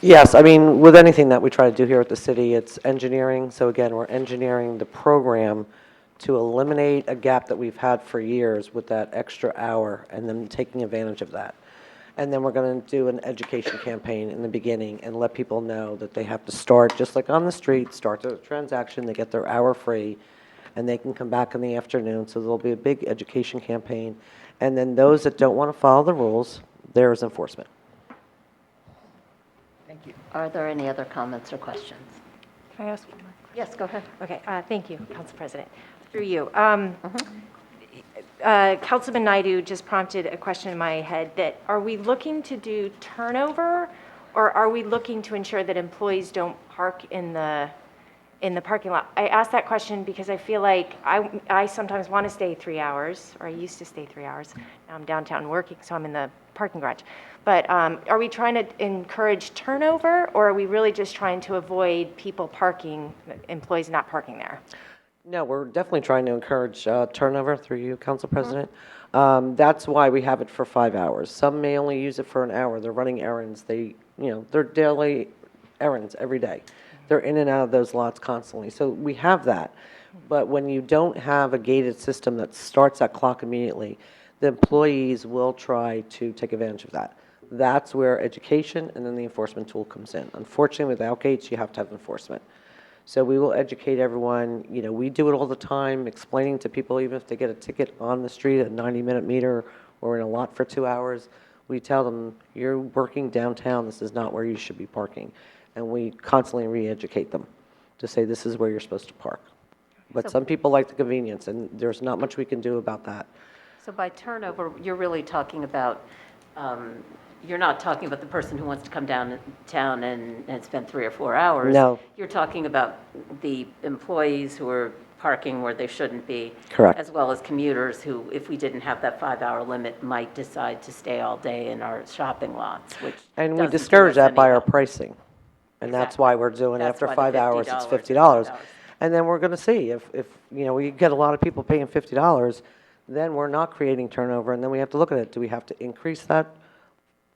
Yes, I mean, with anything that we try to do here at the city, it's engineering. So again, we're engineering the program to eliminate a gap that we've had for years with that extra hour and then taking advantage of that. And then we're going to do an education campaign in the beginning and let people know that they have to start, just like on the street, start the transaction, they get their hour free, and they can come back in the afternoon. So there'll be a big education campaign. And then those that don't want to follow the rules, there is enforcement. Thank you. Are there any other comments or questions? Can I ask one more? Yes, go ahead. Okay, thank you, Council President. Through you. Councilman Naidu just prompted a question in my head that are we looking to do turnover, or are we looking to ensure that employees don't park in the parking lot? I asked that question because I feel like I sometimes want to stay 3 hours, or I used to stay 3 hours. Now I'm downtown working, so I'm in the parking garage. But are we trying to encourage turnover, or are we really just trying to avoid employees not parking there? No, we're definitely trying to encourage turnover through you, Council President. That's why we have it for 5 hours. Some may only use it for an hour. They're running errands. They're daily errands every day. They're in and out of those lots constantly. So we have that. But when you don't have a gated system that starts that clock immediately, the employees will try to take advantage of that. That's where education and then the enforcement tool comes in. Unfortunately, without gates, you have to have enforcement. So we will educate everyone. We do it all the time, explaining to people, even if they get a ticket on the street at a 90-minute meter or in a lot for 2 hours, we tell them, you're working downtown. This is not where you should be parking. and we constantly re-educate them to say this is where you're supposed to park. But some people like the convenience, and there's not much we can do about that. So by turnover, you're really talking about, you're not talking about the person who wants to come downtown and spend 3 or 4 hours. No. You're talking about the employees who are parking where they shouldn't be. Correct. As well as commuters who, if we didn't have that 5-hour limit, might decide to stay all day in our shopping lots, which And we doesn't do discourage us that by any our help. pricing. And that's Exactly. why we're doing, That's after why the 5 hours, it's $50 $50. And then we're going to see if, we get a lot of people paying $50, then we're not creating turnover, and then we have to look at it. Do we have to increase that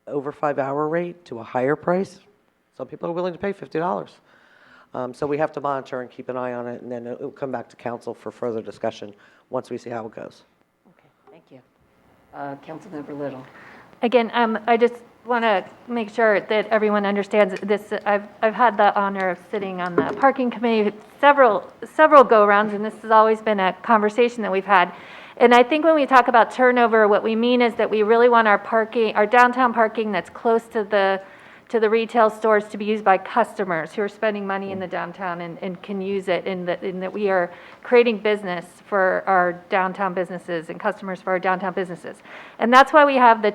over 5-hour rate to a higher price? Some people are willing to pay $50. So we have to monitor and keep an eye on it, and then it'll come back to council for further discussion once we see how it goes. Okay, thank you. Councilmember Little. Again, I just want to make sure that everyone understands this. I've had the honor of sitting on the parking committee several go-arounds, and this has always been a conversation that we've had. And I think when we talk about turnover, what we mean is that we really want our parking, our downtown parking that's close to the retail stores to be used by customers who are spending money in the downtown and can use it, in that we are creating business for our downtown businesses and customers for our downtown businesses. And that's why we have the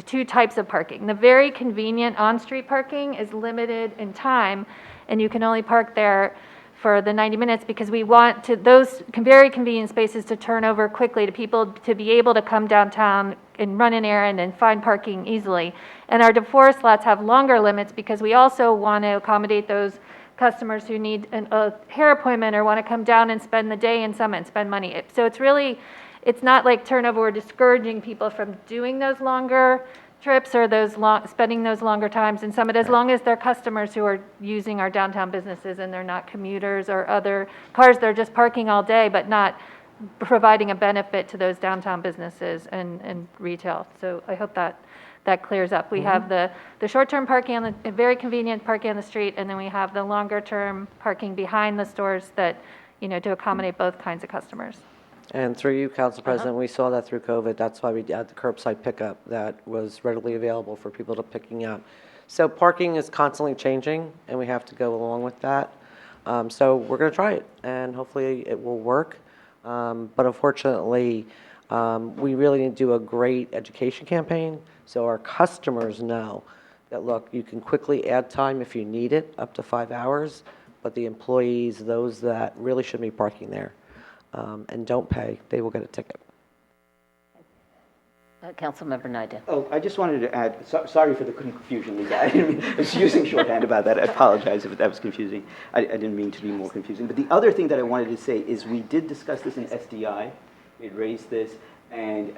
two types of parking. The very convenient on-street parking is limited in time, and you can only park there for the 90 minutes because we want those very convenient spaces to turn over quickly to people to be able to come downtown and run an errand and find parking easily. And our DeForest lots have longer limits because we also want to accommodate those customers who need a hair appointment or want to come down and spend the day in Summit and spend money. So it's not like turnover, we're discouraging people from doing those longer trips or spending those longer times in Summit, as long as they're customers who are using our downtown businesses and they're not commuters or other cars. They're just parking all day, but not providing a benefit to those downtown businesses and retail. So I hope that clears up. We have the short-term parking on the very convenient parking on the street, and then we have the longer-term parking behind the stores that, to accommodate both kinds of customers. And through you, Council President, we saw that through COVID. That's why we had the curbside pickup that was readily available for people to picking up. So parking is constantly changing, and we have to go along with that. So we're going to try it, and hopefully it will work. But unfortunately, we really need to do a great education campaign so our customers know that, look, you can quickly add time if you need it, up to 5 hours, but the employees, those that really shouldn't be parking there, and don't pay, they will get a ticket. Councilmember Naidoo. Oh, I just wanted to add, sorry for the confusion, Lisa. I was using shorthand about that. I apologize if that was confusing. I didn't mean to be more confusing. But the other thing that I wanted to say is we did discuss this in SDI. We had raised this, and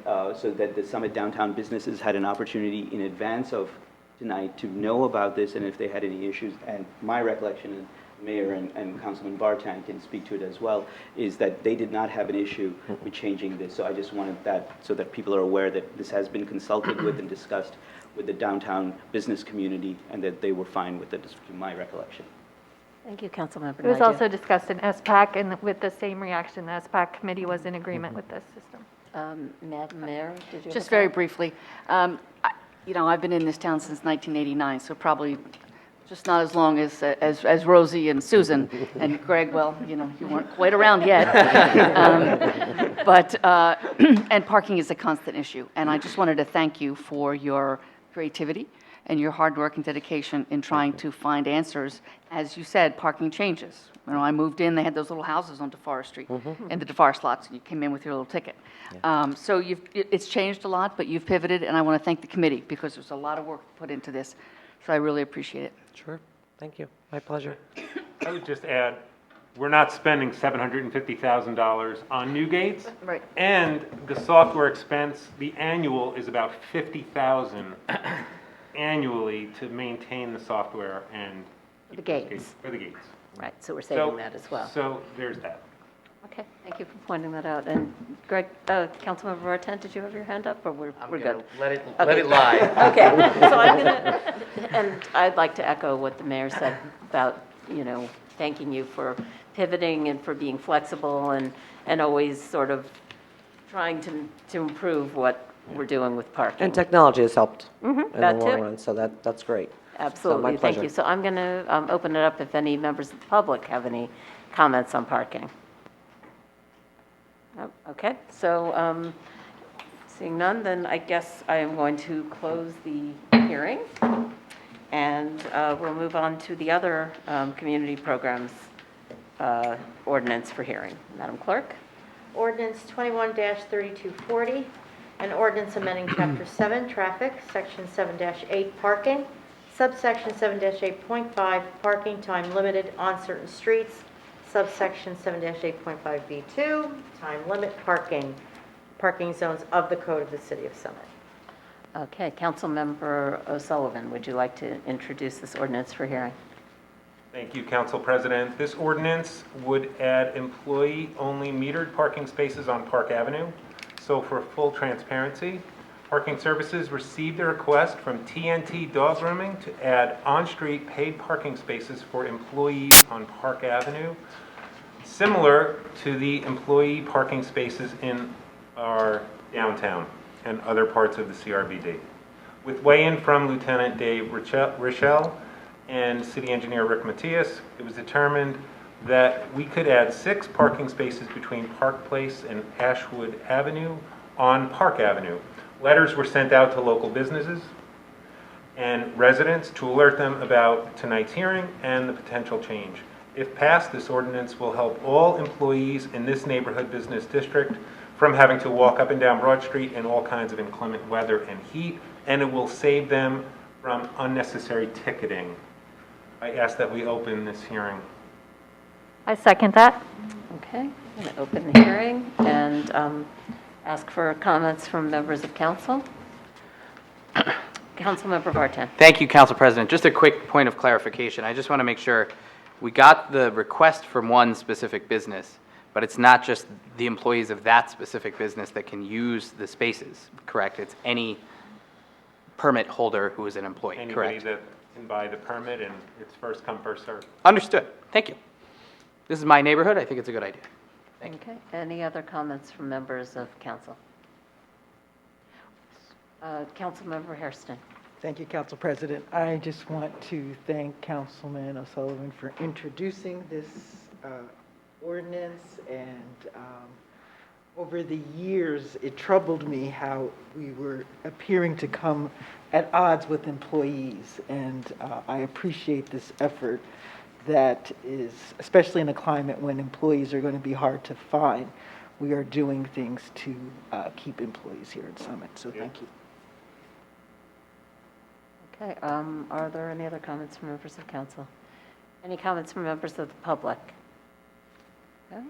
so that the Summit downtown businesses had an opportunity in advance of tonight to know about this and if they had any issues. And my recollection, and Mayor and Councilman Bartan can speak to it as well, is that they did not have an issue with changing this. So I just wanted that so that people are aware that this has been consulted with and discussed with the downtown business community and that they were fine with it, is my recollection. Thank you, Councilmember It was Naidoo. also discussed in SPAC, and with the same reaction, the SPAC committee was in agreement with this system. Madam Mayor, did you have Just a very comment? briefly, I've been in this town since 1989, so probably just not as long as Rosie and Susan and Greg. Well, you weren't quite around yet. And parking is a constant issue. And I just wanted to thank you for your creativity and your hard work and dedication in trying to find answers. As you said, parking changes. When I moved in, they had those little houses on DeForest Street and the DeForest lots, and you came in with your little ticket. So it's changed a lot, but you've pivoted, and I want to thank the committee because there's a lot of work put into this. So I really appreciate it. Sure. Thank you. My pleasure. I would just add, we're not spending $750,000 on new gates. Right. And the software expense, the annual is about $50,000 annually to maintain the software and For the gates. For the gates. Right, so we're saving that as well. So there's that. Okay, thank you for pointing that out. And Greg, Councilmember Vartan, did you have your hand up, or we're good? Let it lie. Okay, so I'm gonna, and I'd like to echo what the mayor said about, thanking you for pivoting and for being flexible and always sort of trying to improve what we're doing with parking. And technology has helped in the that long too. run, so that's great. Absolutely, thank pleasure. you. So I'm going to open it up if any members of the public have any comments on parking. No? Okay, so seeing none, then I guess I am going to close the hearing, and we'll move on to the other community programs ordinance for hearing. Madam Clerk? Ordinance 21-3240, an ordinance amending Chapter 7, Traffic, Section 7-8, Parking, subsection 7-8.5, Parking Time Limited on certain streets, subsection 7-8.5B2, Time Limit Parking, parking zones of the Code of the City of Summit. Okay, Councilmember O'Sullivan, would you like to introduce this ordinance for hearing? Thank you, Council President. This ordinance would add employee-only metered parking spaces on Park Avenue. So for full transparency, Parking Services received a request from TNT Dog Grooming to add on-street paid parking spaces for employees on Park Avenue, similar to the employee parking spaces in our downtown and other parts of the CRBD. With weigh-in from Lieutenant Dave Richel and City Engineer Rick Matias, it was determined that we could add 6 parking spaces between Park Place and Ashwood Avenue on Park Avenue. Letters were sent out to local businesses and residents to alert them about tonight's hearing and the potential change. If passed, this ordinance will help all employees in this neighborhood business district from having to walk up and down Broad Street in all kinds of inclement weather and heat, and it will save them from unnecessary ticketing. I ask that we open this hearing. I second that. Okay, I'm going to open the hearing and ask for comments from members of council. Councilmember Vartan. Thank you, Council President. Just a quick point of clarification. I just want to make sure we got the request from one specific business, but it's not just the employees of that specific business that can use the spaces, correct? It's any permit holder who is an employee, Anybody correct? that can buy the permit, and it's first come, first served. Understood. Thank you. This is my neighborhood. I think it's a good idea. Okay, any other comments from members of council? Councilmember Hairston. Thank you, Council President. I just want to thank Councilman O'Sullivan for introducing this ordinance, and over the years, it troubled me how we were appearing to come at odds with employees, and I appreciate this effort that is, especially in a climate when employees are going to be hard to find, we are doing things to keep employees here at Summit, so thank you. Okay, are there any other comments from members of council? Any comments from members of the public? Okay.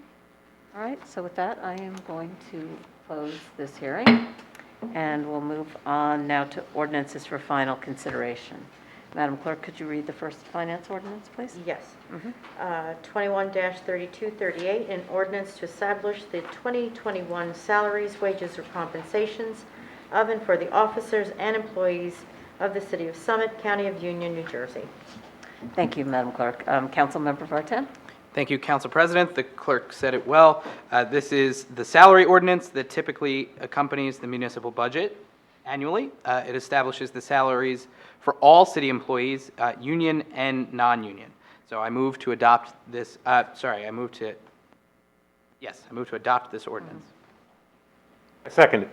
All right, so with that, I am going to close this hearing, and we'll move on now to ordinances for final consideration. Madam Clerk, could you read the first finance ordinance, please? Yes. 21-3238, an ordinance to establish the 2021 salaries, wages, or compensations of and for the officers and employees of the City of Summit, County of Union, New Jersey. Thank you, Madam Clerk. Councilmember Vartan? Thank you, Council President. The clerk said it well. This is the salary ordinance that typically accompanies the municipal budget annually. It establishes the salaries for all city employees, union and non-union. So I move to adopt this, I move to adopt this ordinance. I second it.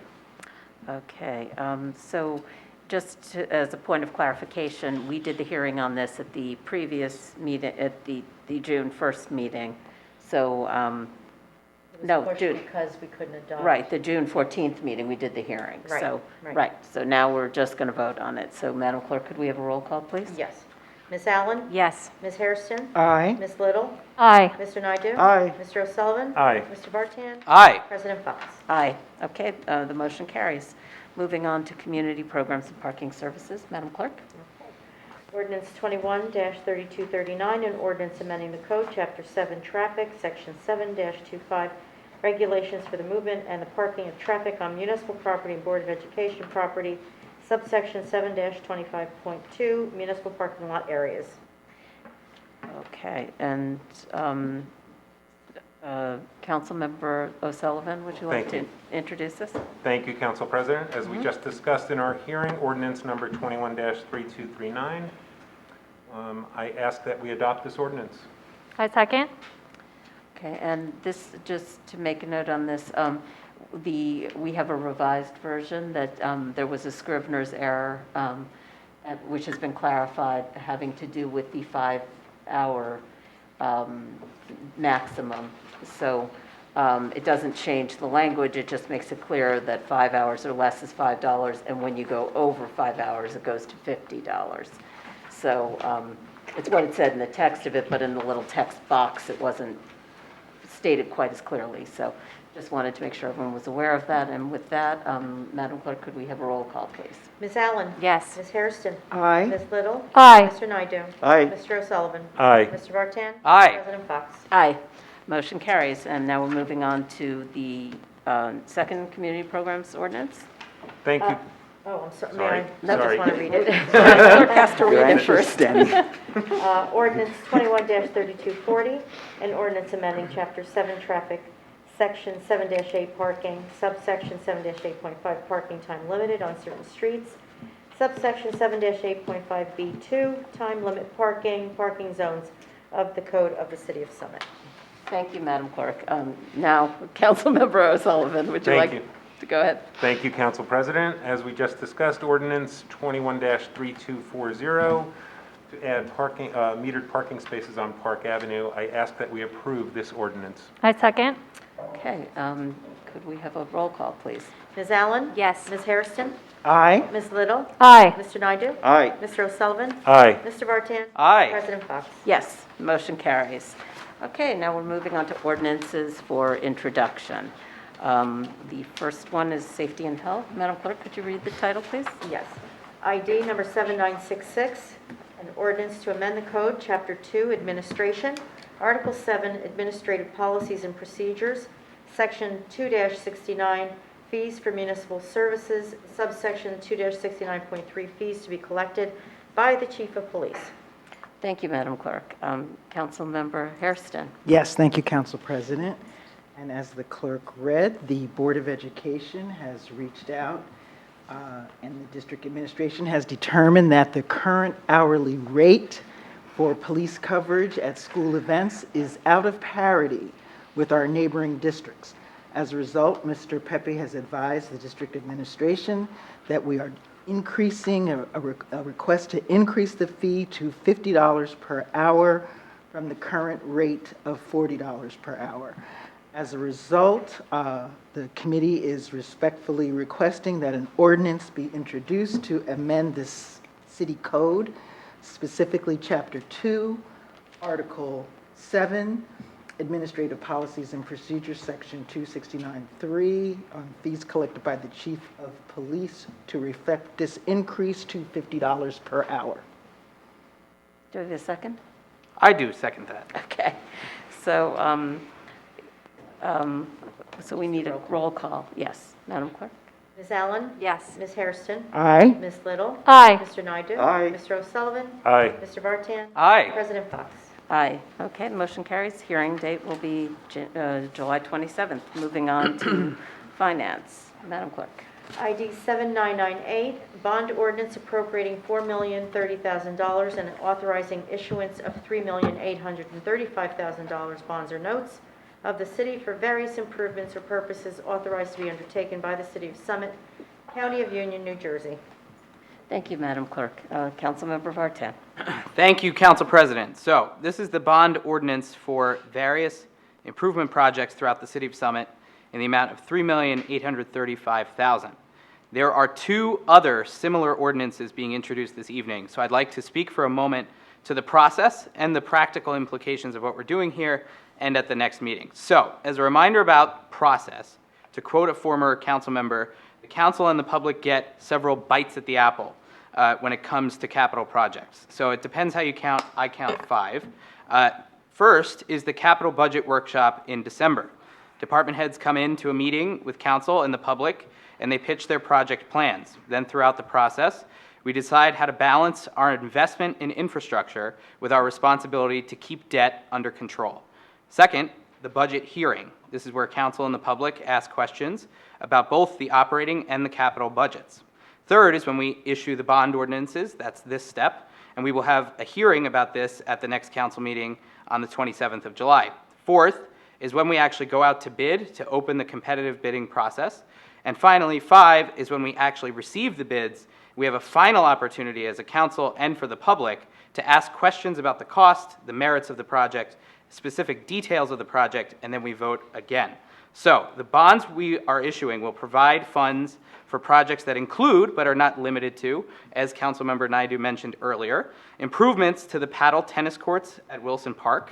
Okay, so just as a point of clarification, we did the hearing on this at the previous meeting, at the June 1st meeting. So, no, June. Because we couldn't adopt. Right, the June 14th meeting, we did the hearing. Right, So, right. right, so now we're just going to vote on it. So, Madam Clerk, could we have a roll call, please? Yes. Ms. Allen? Yes. Ms. Hairston? Aye. Ms. Little? Aye. Mr. Naidu? Aye. Mr. O'Sullivan? Aye. Mr. Vartan? Aye. President Fox? Aye. Okay, the motion carries. Moving on to community programs and parking services. Madam Clerk? Ordinance 21-3239, an ordinance amending the code, Chapter 7, Traffic, Section 7-25, Regulations for the movement and the parking of traffic on municipal property and Board of Education property, subsection 7-25.2, municipal parking lot areas. Okay, and Councilmember O'Sullivan, would you like Thank to introduce this? Thank you, Council President. As we just discussed in our hearing, ordinance number 21-3239 I ask that we adopt this ordinance. I second. Okay, and this, just to make a note on this, we have a revised version that there was a Scrivener's error, which has been clarified, having to do with the 5-hour maximum. So it doesn't change the language, it just makes it clear that 5 hours or less is $5, and when you go over 5 hours, it goes to $50. So it's what it said in the text of it, but in the little text box, it wasn't stated quite as clearly. So just wanted to make sure everyone was aware of that. And with that, Madam Clerk, could we have a roll call, please? Ms. Allen? Yes. Ms. Hairston? Aye. Ms. Little? Aye. Mr. Naidu? Aye. Mr. O'Sullivan? Aye. Mr. Vartan? Aye. President Fox? Aye. Motion carries. And now we're moving on to the second community programs ordinance. Thank you. Oh, I'm sorry. Sorry. I just Sorry. want to read it. Clerk has to You're read it anxious, first. Danny. Ordinance 21-3240, an ordinance amending Chapter 7 Traffic, Section 7-8 Parking, subsection 7-8.5 Parking Time Limited on certain streets, subsection 7-8.5B2 Time Limit Parking, Parking Zones of the Code of the City of Summit. Thank you, Madam Clerk. Now, Councilmember O'Sullivan, would you Thank like you. to go ahead? Thank you, Council President. As we just discussed, ordinance 21-3240 to add parking, metered parking spaces on Park Avenue. I ask that we approve this ordinance. I second. Okay, could we have a roll call, please? Ms. Allen? Yes. Ms. Hairston? Aye. Ms. Little? Aye. Mr. Naidu? Aye. Mr. O'Sullivan? Aye. Mr. Vartan? Aye. President Fox? Yes, motion carries. Okay, now we're moving on to ordinances for introduction. The first one is safety and health. Madam Clerk, could you read the title, please? Yes. ID number 7966, an ordinance to amend the code, Chapter 2, Administration, Article 7, Administrative Policies and Procedures, Section 2-69, Fees for Municipal Services, subsection 2-69.3, Fees to be collected by the Chief of Police. Thank you, Madam Clerk. Councilmember Hairston. Yes, thank you, Council President. And as the clerk read, the Board of Education has reached out, and the district administration has determined that the current hourly rate for police coverage at school events is out of parity with our neighboring districts. As a result, Mr. Pepe has advised the district administration that we are increasing a request to increase the fee to $50 per hour from the current rate of $40 per hour. As a result, the committee is respectfully requesting that an ordinance be introduced to amend this city code, specifically Chapter 2, Article 7, Administrative Policies and Procedures, Section 269.3, on fees collected by the Chief of Police to reflect this increase to $50 per hour. Do I have a second? I do second that. Okay. So, so we need a roll call. Yes, Madam Clerk? Ms. Allen? Yes. Ms. Hairston? Aye. Ms. Little? Aye. Mr. Naidu? Aye. Mr. O'Sullivan? Aye. Mr. Vartan? Aye. President Fox? Aye. Okay, the motion carries. Hearing date will be July 27th. Moving on to finance. Madam Clerk? ID 7998, bond ordinance appropriating $4,030,000 and authorizing issuance of $3,835,000 bonds or notes of the city for various improvements or purposes authorized to be undertaken by the City of Summit, County of Union, New Jersey. Thank you, Madam Clerk. Councilmember Vartan. Thank you, Council President. So this is the bond ordinance for various improvement projects throughout the City of Summit in the amount of $3,835,000. There are two other similar ordinances being introduced this evening, so I'd like to speak for a moment to the process and the practical implications of what we're doing here and at the next meeting. So, as a reminder about process, to quote a former council member, the council and the public get several bites at the apple when it comes to capital projects. So it depends how you count. I count 5. First is the capital budget workshop in December. Department heads come into a meeting with council and the public, and they pitch their project plans. Then throughout the process, we decide how to balance our investment in infrastructure with our responsibility to keep debt under control. Second, the budget hearing. This is where council and the public ask questions about both the operating and the capital budgets. Third is when we issue the bond ordinances, that's this step, and we will have a hearing about this at the next council meeting on the 27th of July. Fourth is when we actually go out to bid to open the competitive bidding process. And finally, 5 is when we actually receive the bids. We have a final opportunity as a council and for the public to ask questions about the cost, the merits of the project, specific details of the project, and then we vote again. So the bonds we are issuing will provide funds for projects that include, but are not limited to, as Councilmember Naidu mentioned earlier, improvements to the paddle tennis courts at Wilson Park,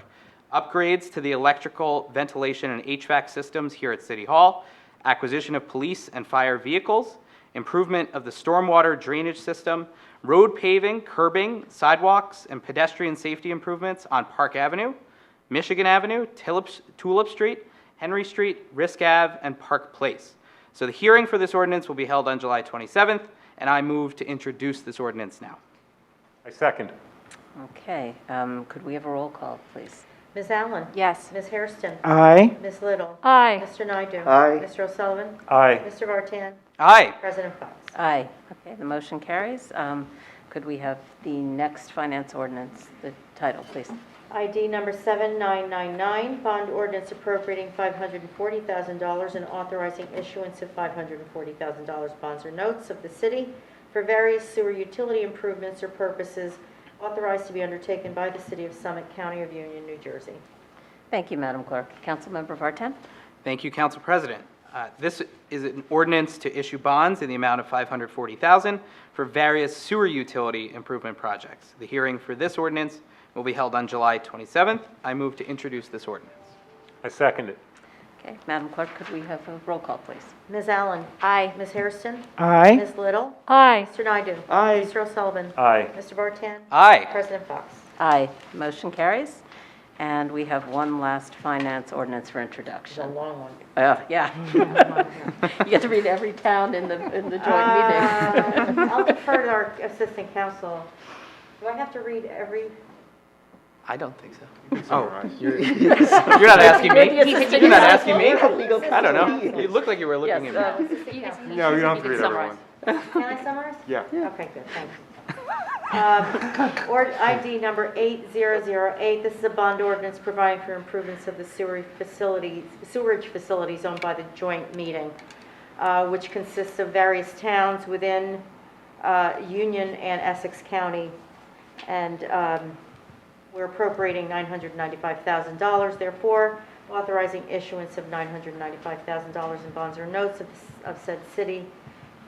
upgrades to the electrical, ventilation, and HVAC systems here at City Hall, acquisition of police and fire vehicles, improvement of the stormwater drainage system, road paving, curbing, sidewalks, and pedestrian safety improvements on Park Avenue, Michigan Avenue, Tulip Street, Henry Street, Risk Ave, and Park Place. So the hearing for this ordinance will be held on July 27th, and I move to introduce this ordinance now. I second. Okay, could we have a roll call, please? Ms. Allen? Yes. Ms. Hairston? Aye. Ms. Little? Aye. Mr. Naidu? Aye. Mr. O'Sullivan? Aye. Mr. Vartan? Aye. President Fox? Aye. Okay, the motion carries. Could we have the next finance ordinance, the title, please? ID number 7999, bond ordinance appropriating $540,000 and authorizing issuance of $540,000 bonds or notes of the city for various sewer utility improvements or purposes authorized to be undertaken by the city of Summit, County of Union, New Jersey. Thank you, Madam Clerk. Councilmember Vartan? Thank you, Council President. This is an ordinance to issue bonds in the amount of $540,000 for various sewer utility improvement projects. The hearing for this ordinance will be held on July 27th. I move to introduce this ordinance. I second it. Okay, Madam Clerk, could we have a roll call, please? Ms. Allen? Aye. Ms. Hairston? Aye. Ms. Little? Aye. Mr. Naidu? Aye. Mr. O'Sullivan? Aye. Mr. Vartan? Aye. President Fox? Aye. Motion carries. And we have one last finance ordinance for introduction. It's a long one. Yeah. You get to read every town in the joint meeting. I'll defer to our assistant counsel. Do I have to read every? I don't think so. Oh, you're not asking me? You're not asking me? I don't know. You look like you were looking Yes, at me. No, you don't have to read summarize. everyone. Can I summarize? Yeah. Okay, good, thanks. ID number 8008, this is a bond ordinance providing for improvements of the sewerage facilities owned by the joint meeting, which consists of various towns within Union and Essex County, and we're appropriating $995,000, therefore authorizing issuance of $995,000 in bonds or notes of said city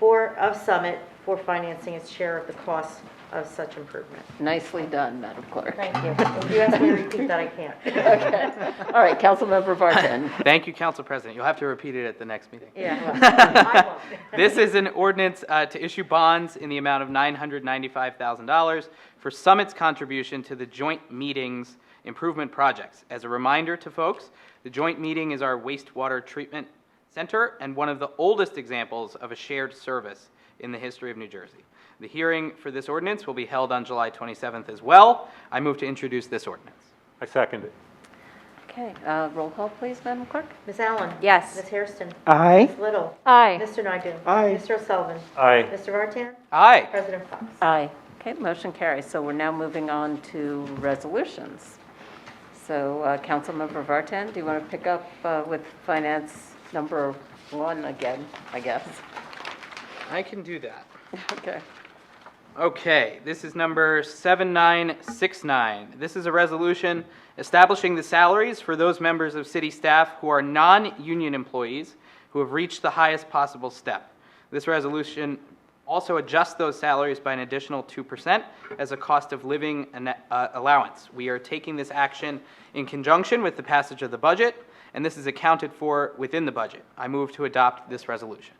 of Summit for financing its share of the cost of such improvement. Nicely done, Madam Clerk. Thank you. If you ask me to repeat that, I can't. Okay. All right, Councilmember Vartan. Thank you, Council President. You'll have to repeat it at the next meeting. Yeah, I won't. This is an ordinance to issue bonds in the amount of $995,000 for Summit's contribution to the joint meetings improvement projects. As a reminder to folks, the joint meeting is our wastewater treatment center and one of the oldest examples of a shared service in the history of New Jersey. The hearing for this ordinance will be held on July 27th as well. I move to introduce this ordinance. I second it. Okay, roll call, please, Madam Clerk. Ms. Allen? Yes. Ms. Hairston? Aye. Ms. Little? Aye. Mr. Naidu? Aye. Mr. O'Sullivan? Aye. Mr. Vartan? Aye. President Fox? Aye. Okay, motion carries. So we're now moving on to resolutions. So Councilmember Vartan, do you want to pick up with finance number 1 again, I guess? I can do that. Okay. Okay, this is number 7969. This is a resolution establishing the salaries for those members of city staff who are non-union employees who have reached the highest possible step. This resolution also adjusts those salaries by an additional 2% as a cost of living allowance. We are taking this action in conjunction with the passage of the budget, and this is accounted for within the budget. I move to adopt this resolution.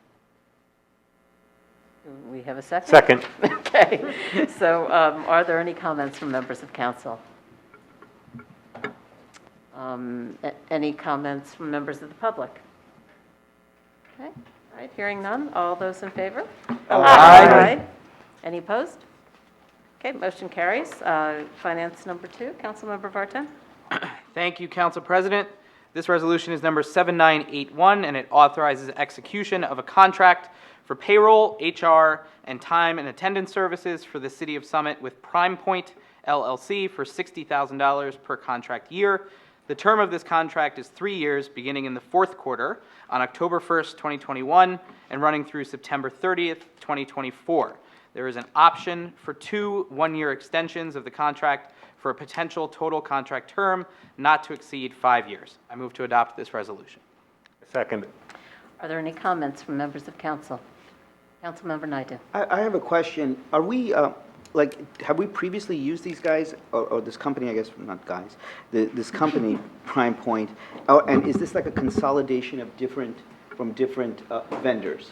Do we have a second? Second. Okay. So are there any comments from members of council? Any comments from members of the public? Okay. All right, hearing none. All those in favor? Aye. Any opposed? Okay, motion carries. Finance number 2, Councilmember Vartan. Thank you, Council President. This resolution is number 7981, and it authorizes execution of a contract for payroll, HR, and time and attendance services for the City of Summit with Prime Point LLC for $60,000 per contract year. The term of this contract is 3 years, beginning in the fourth quarter on October 1st, 2021, and running through September 30th, 2024. There is an option for 2 one-year extensions of the contract for a potential total contract term not to exceed 5 years. I move to adopt this resolution. Second. Are there any comments from members of council? Councilmember Naidoo. I have a question. Are we, have we previously used these guys, or this company, I guess, not guys, this company, Prime Point, and is this like a consolidation of different vendors?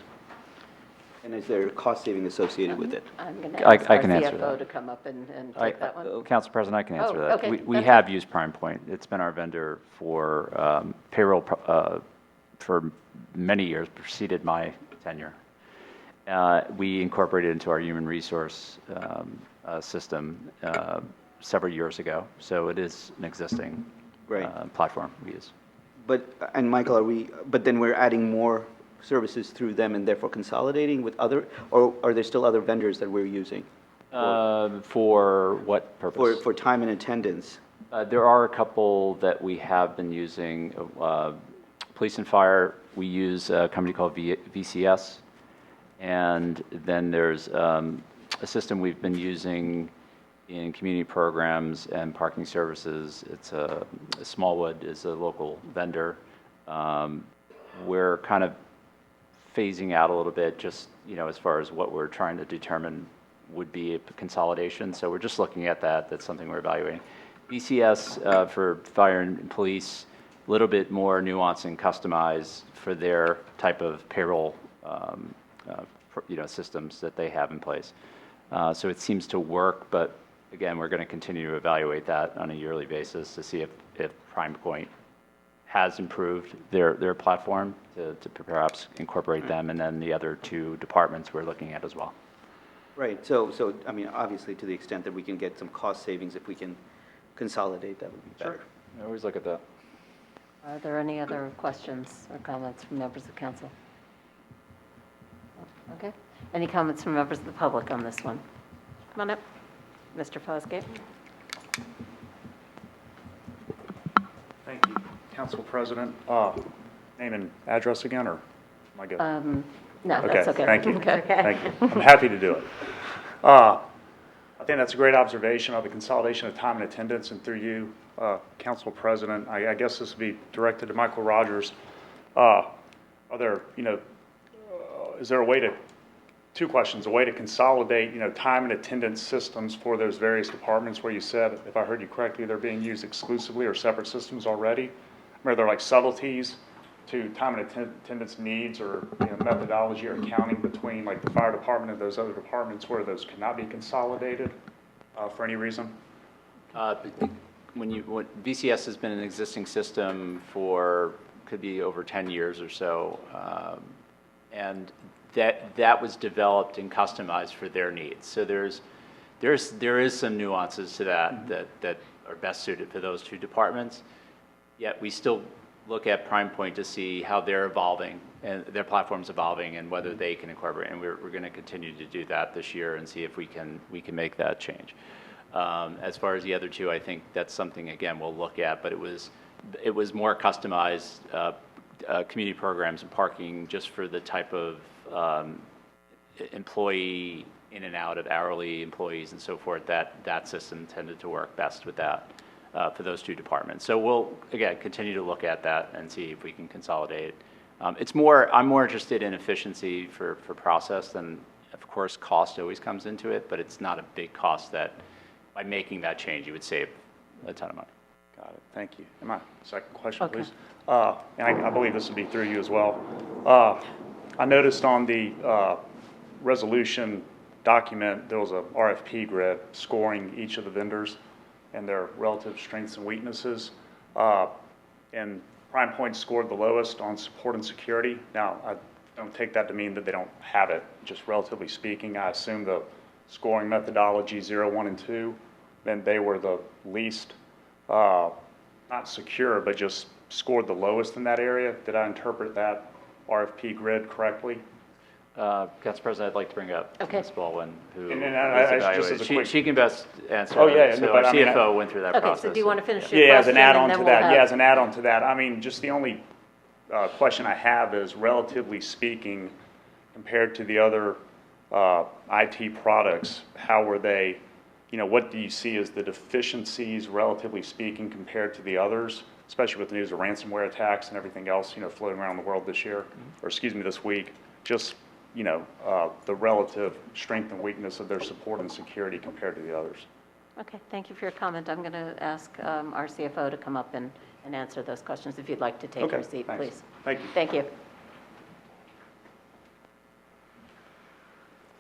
And is there cost saving associated with it? I'm going to ask I our can answer CFO that. to come up and take that one. Council President, I can answer Oh, that. okay. We That's have used Prime Point. It's been our vendor for payroll for many years, preceded my tenure. We incorporated it into our human resource system several years ago, so it is an existing platform we use. And Michael, but then we're adding more services through them and therefore consolidating with other, or are there still other vendors that we're using? For what purpose? For time and attendance. There are a couple that we have been using. Police and fire, we use a company called VCS. And then there's a system we've been using in community programs and parking services. It's Smallwood is a local vendor. We're kind of phasing out a little bit, just as far as what we're trying to determine would be a consolidation. So we're just looking at that. That's something we're evaluating. VCS for fire and police, a little bit more nuanced and customized for their type of payroll systems that they have in place. So it seems to work, but again, we're going to continue to evaluate that on a yearly basis to see if Prime Point has improved their platform to perhaps incorporate them, and then the other 2 departments we're looking at as well. Right. So I mean, obviously, to the extent that we can get some cost savings, if we can consolidate, that would be better. I always look at that. Are there any other questions or comments from members of council? Okay. Any comments from members of the public on this one? Come on up. Mr. Fosgate. Thank you. Council President, name and address again, or am I good? No, that's okay. Thank you. Okay. Thank you. I'm happy to do it. I think that's a great observation of the consolidation of time and attendance, and through you, Council President, I guess this would be directed to Michael Rogers. Are there, is there a way to, 2 questions, a way to consolidate, time and attendance systems for those various departments where you said, if I heard you correctly, they're being used exclusively or separate systems already? Are there like subtleties to time and attendance needs or methodology or accounting between like the fire department and those other departments where those cannot be consolidated for any reason? When VCS has been an existing system for could be over 10 years or so, and that was developed and customized for their needs. So there is some nuances to that are best suited for those 2 departments. Yet we still look at Prime Point to see how they're evolving and their platform's evolving and whether they can incorporate. And we're going to continue to do that this year and see if we can make that change. As far as the other 2, I think that's something again we'll look at. But it was more customized community programs and parking just for the type of employee in and out of hourly employees and so forth. That system tended to work best with that. For those 2 departments. So we'll, again, continue to look at that and see if we can consolidate. I'm more interested in efficiency for process than, of course, cost always comes into it, but it's not a big cost that by making that change, you would save a ton of money. Got it. Thank you. And my second question, Okay. please. And I believe this would be through you as well. I noticed on the resolution document, there was a RFP grid scoring each of the vendors and their relative strengths and weaknesses. And Prime Point scored the lowest on support and security. Now, I don't take that to mean that they don't have it, just relatively speaking. I assume the scoring methodology 0, 1, and 2, then they were the least, not secure, but just scored the lowest in that area. Did I interpret that RFP grid correctly? Council President, I'd like to bring up Okay. Ms. Baldwin, who And then was just as a evaluated. quick- She can best answer. Oh, yeah, that. no, So but our I mean, CFO went through that Okay, process. so do you want to finish your Yeah, as question? an add-on and to then we'll that, have- yeah, as an add-on to that, I mean, just the only question I have is, relatively speaking, compared to the other IT products, how were they, what do you see as the deficiencies, relatively speaking, compared to the others, especially with the news of ransomware attacks and everything else, floating around the world this year, or excuse me, this week? Just, the relative strength and weakness of their support and security compared to the others. Okay, thank you for your comment. I'm going to ask our CFO to come up and answer those questions, if you'd like to take Okay, your seat, thanks. please. Thank you. Thank you.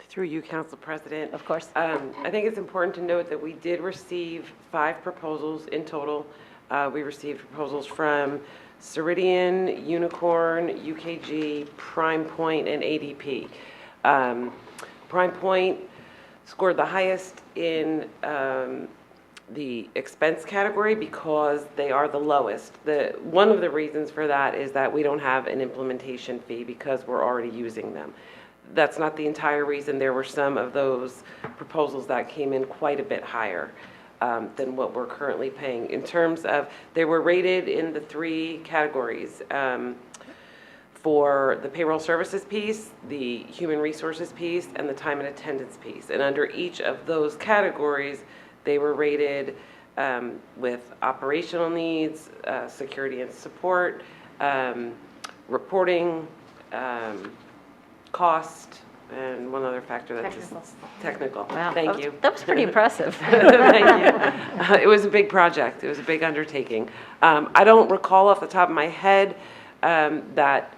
Through you, Council President. Of course. I think it's important to note that we did receive 5 proposals in total. We received proposals from Ceridian, Unicorn, UKG, Prime Point, and ADP. Prime Point scored the highest in the expense category because they are the lowest. One of the reasons for that is that we don't have an implementation fee because we're already using them. That's not the entire reason. There were some of those proposals that came in quite a bit higher than what we're currently paying. In terms of, they were rated in the 3 categories. For the payroll services piece, the human resources piece, and the time and attendance piece. And under each of those categories, they were rated with operational needs, security and support, reporting, cost, and one other factor that's just technical. Wow, Thank you. that was pretty impressive. Thank you. It was a big project. It was a big undertaking. I don't recall off the top of my head that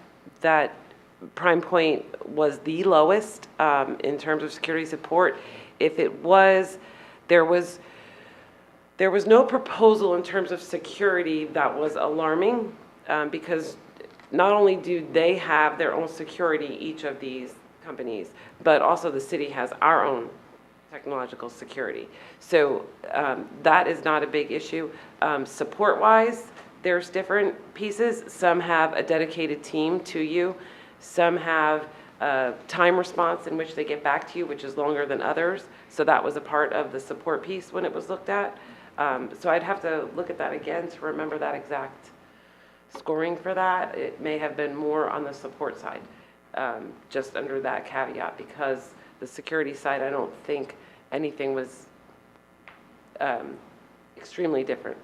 Prime Point was the lowest in terms of security support. If it was, there was no proposal in terms of security that was alarming because not only do they have their own security, each of these companies, but also the city has our own technological security. So that is not a big issue. Support-wise, there's different pieces. Some have a dedicated team to you. Some have time response in which they get back to you, which is longer than others. So that was a part of the support piece when it was looked at. So I'd have to look at that again to remember that exact scoring for that. It may have been more on the support side, just under that caveat, because the security side, I don't think anything was extremely different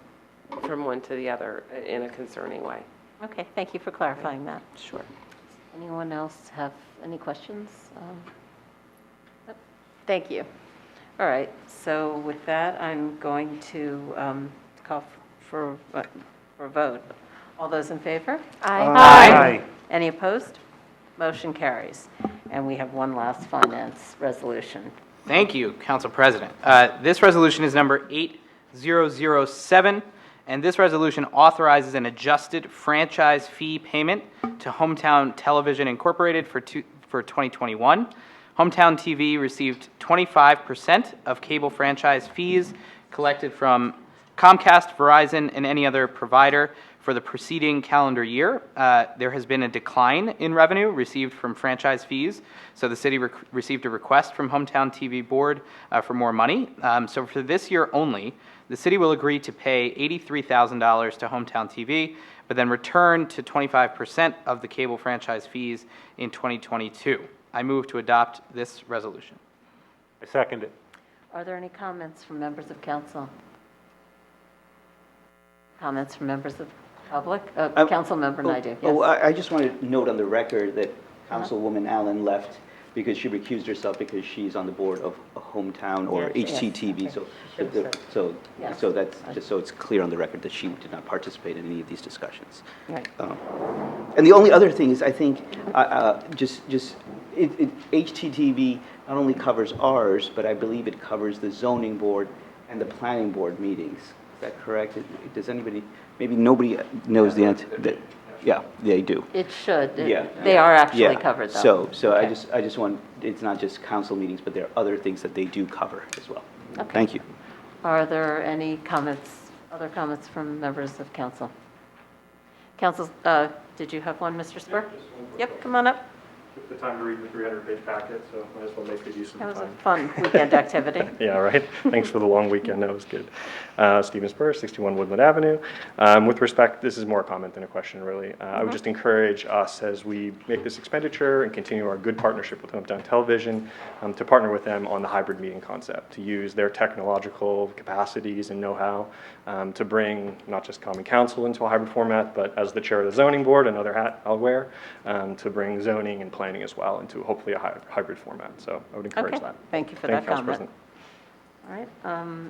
from one to the other in a concerning way. Okay, thank you for clarifying that. Sure. Anyone else have any questions? Nope. Thank you. All right, so with that, I'm going to call for a vote. All those in favor? Aye. Any opposed? Motion carries. And we have one last finance resolution. Thank you, Council President. This resolution is number 8007, and this resolution authorizes an adjusted franchise fee payment to Hometown Television Incorporated for 2021. Hometown TV received 25% of cable franchise fees collected from Comcast, Verizon, and any other provider for the preceding calendar year. There has been a decline in revenue received from franchise fees, so the city received a request from Hometown TV Board for more money. So for this year only, the city will agree to pay $83,000 to Hometown TV, but then return to 25% of the cable franchise fees in 2022. I move to adopt this resolution. I second it. Are there any comments from members of council? Comments from members of public? Councilmember Naidoo, yes. I just want to note on the record that Councilwoman Allen left because she recused herself because she's on the board of Hometown or Yes, yes, HTTV. okay. Yes. So that's just so it's clear on the record that she did not participate in any of these discussions. Right. And the only other thing is, I think, HTTV not only covers ours, but I believe it covers the zoning board and the planning board meetings. Is that correct? Does anybody, maybe nobody knows the answer? Yeah, they do. It should. Yeah. They are actually Yeah. covered, though. So Okay. I just want, it's not just council meetings, but there are other things that they do cover as well. Okay. Thank you. Are there any comments, other comments from members of council? Council, did you have one, Mr. Spur? Yep, come on up. took the time to read the 300-page packet, so might as well make good use of the That time. was a fun weekend activity. Yeah, right. Thanks for the long weekend. That was good. Stephen Spur, 61 Woodland Avenue. With respect, this is more a comment than a question, really. I would just encourage us as we make this expenditure and continue our good partnership with Hometown Television to partner with them on the hybrid meeting concept, to use their technological capacities and know-how to bring not just Common Council into a hybrid format, but as the chair of the zoning board, another hat I'll wear, to bring zoning and planning as well into hopefully a hybrid format. So I would encourage Okay, that. thank you for Thank that you, Council comment. President. All right,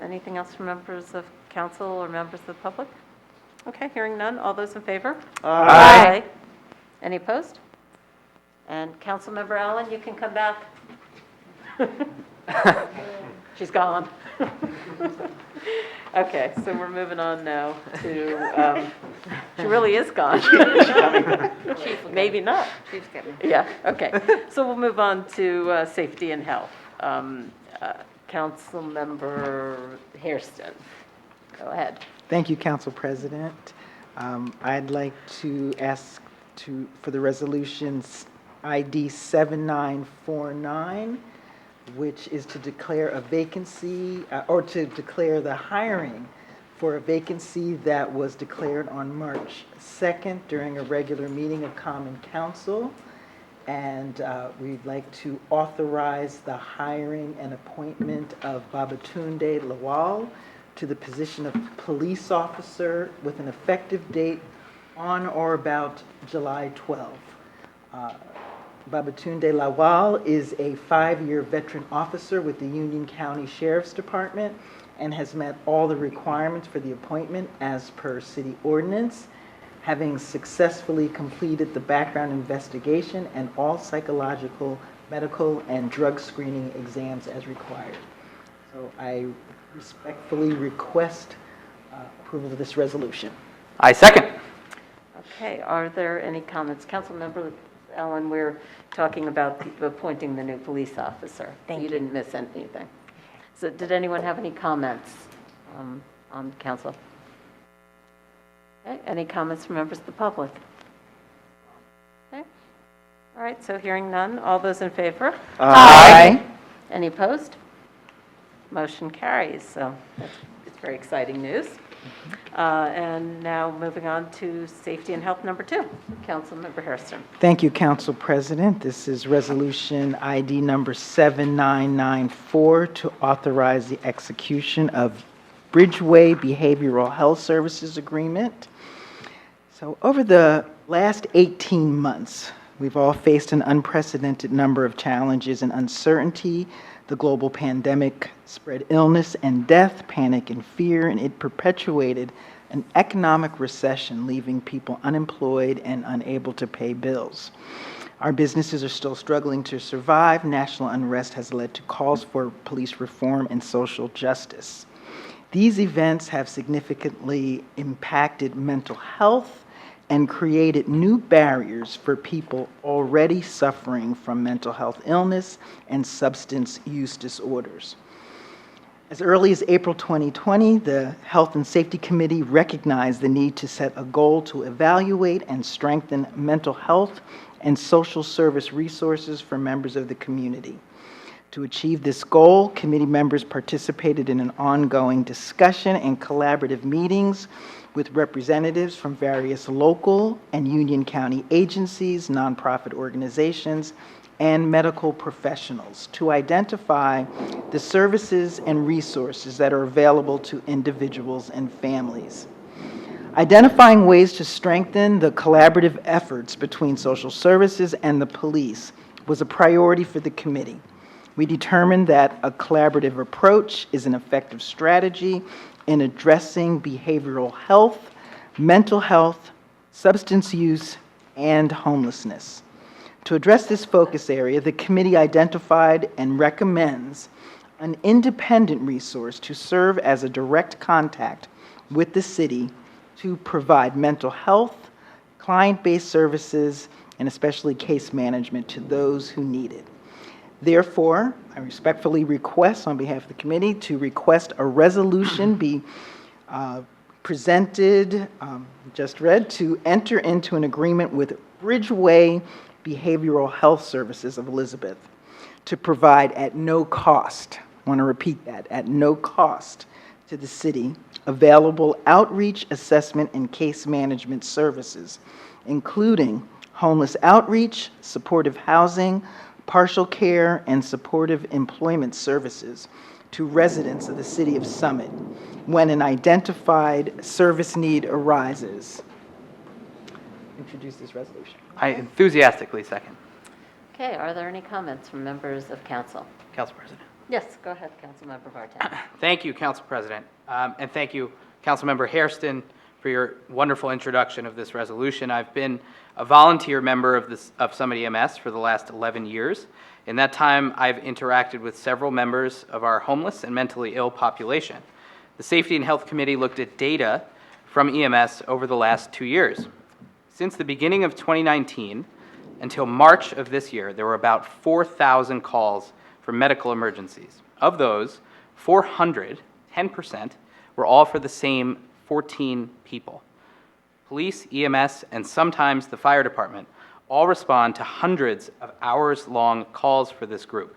anything else from members of council or members of the public? Okay, hearing none, all those in favor? Aye. Any opposed? And Councilmember Allen, you can come back. She's gone. Okay, so we're moving on now to, she really is gone. Maybe not. Chief's getting. Yeah, okay. So we'll move on to safety and health. Councilmember Hairston, go ahead. Thank you, Council President. I'd like to ask for the resolutions ID 7949, which is to declare a vacancy, or to declare the hiring for a vacancy that was declared on March 2nd during a regular meeting of Common Council. And we'd like to authorize the hiring and appointment of Babatunde Lawal to the position of police officer with an effective date on or about July 12. Babatunde Lawal is a 5-year veteran officer with the Union County Sheriff's Department and has met all the requirements for the appointment as per city ordinance, having successfully completed the background investigation and all psychological, medical, and drug screening exams as required. So I respectfully request approval of this resolution. I second. Okay, are there any comments? Councilmember Allen, we're talking about appointing the new police officer. Thank you. You didn't miss anything. So did anyone have any comments on council? Okay, any comments from members of the public? Okay, all right, so hearing none, all those in favor? Aye. Any opposed? Motion carries, so it's very exciting news. And now moving on to safety and health number 2, Councilmember Hairston. Thank you, Council President. This is resolution ID number 7994 to authorize the execution of Bridgeway Behavioral Health Services Agreement. So over the last 18 months, we've all faced an unprecedented number of challenges and uncertainty. The global pandemic spread illness and death, panic and fear, and it perpetuated an economic recession, leaving people unemployed and unable to pay bills. Our businesses are still struggling to survive. National unrest has led to calls for police reform and social justice. These events have significantly impacted mental health and created new barriers for people already suffering from mental health illness and substance use disorders. As early as April 2020, the Health and Safety Committee recognized the need to set a goal to evaluate and strengthen mental health and social service resources for members of the community. To achieve this goal, committee members participated in an ongoing discussion and collaborative meetings with representatives from various local and Union County agencies, nonprofit organizations, and medical professionals to identify the services and resources that are available to individuals and families. Identifying ways to strengthen the collaborative efforts between social services and the police was a priority for the committee. We determined that a collaborative approach is an effective strategy in addressing behavioral health, mental health, substance use, and homelessness. To address this focus area, the committee identified and recommends an independent resource to serve as a direct contact with the city to provide mental health, client-based services, and especially case management to those who need it. Therefore, I respectfully request on behalf of the committee to request a resolution be presented, just read, to enter into an agreement with Bridgeway Behavioral Health Services of Elizabeth to provide at no cost, I want to repeat that, at no cost to the city, available outreach, assessment, and case management services, including homeless outreach, supportive housing, partial care, and supportive employment services to residents of the city of Summit when an identified service need arises. Introduce this resolution. I enthusiastically second. Okay, are there any comments from members of council? Council President. Yes, go ahead, Councilmember Vartan. Thank you, Council President. And thank you, Councilmember Hairston, for your wonderful introduction of this resolution. I've been a volunteer member of Summit EMS for the last 11 years. In that time, I've interacted with several members of our homeless and mentally ill population. The Safety and Health Committee looked at data from EMS over the last 2 years. Since the beginning of 2019 until March of this year, there were about 4,000 calls for medical emergencies. Of those, 400, 10%, were all for the same 14 people. Police, EMS, and sometimes the fire department all respond to hundreds of hours-long calls for this group.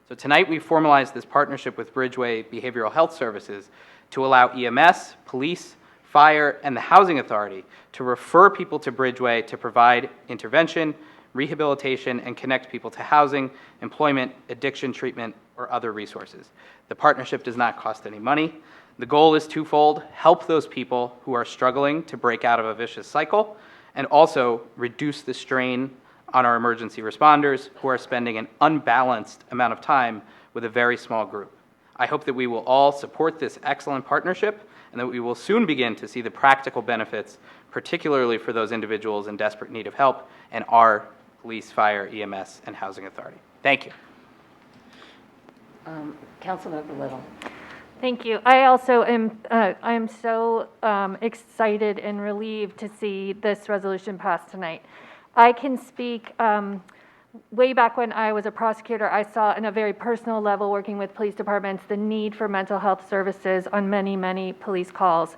So tonight we formalized this partnership with Bridgeway Behavioral Health Services to allow EMS, police, fire, and the Housing Authority to refer people to Bridgeway to provide intervention, rehabilitation, and connect people to housing, employment, addiction treatment, or other resources. The partnership does not cost any money. The goal is twofold: help those people who are struggling to break out of a vicious cycle, and also reduce the strain on our emergency responders who are spending an unbalanced amount of time with a very small group. I hope that we will all support this excellent partnership and that we will soon begin to see the practical benefits, particularly for those individuals in desperate need of help and our police, fire, EMS, and housing authority. Thank you. Councilmember Little. Thank you. I also am, I am so excited and relieved to see this resolution pass tonight. I can speak, way back when I was a prosecutor, I saw on a very personal level, working with police departments, the need for mental health services on many, many police calls.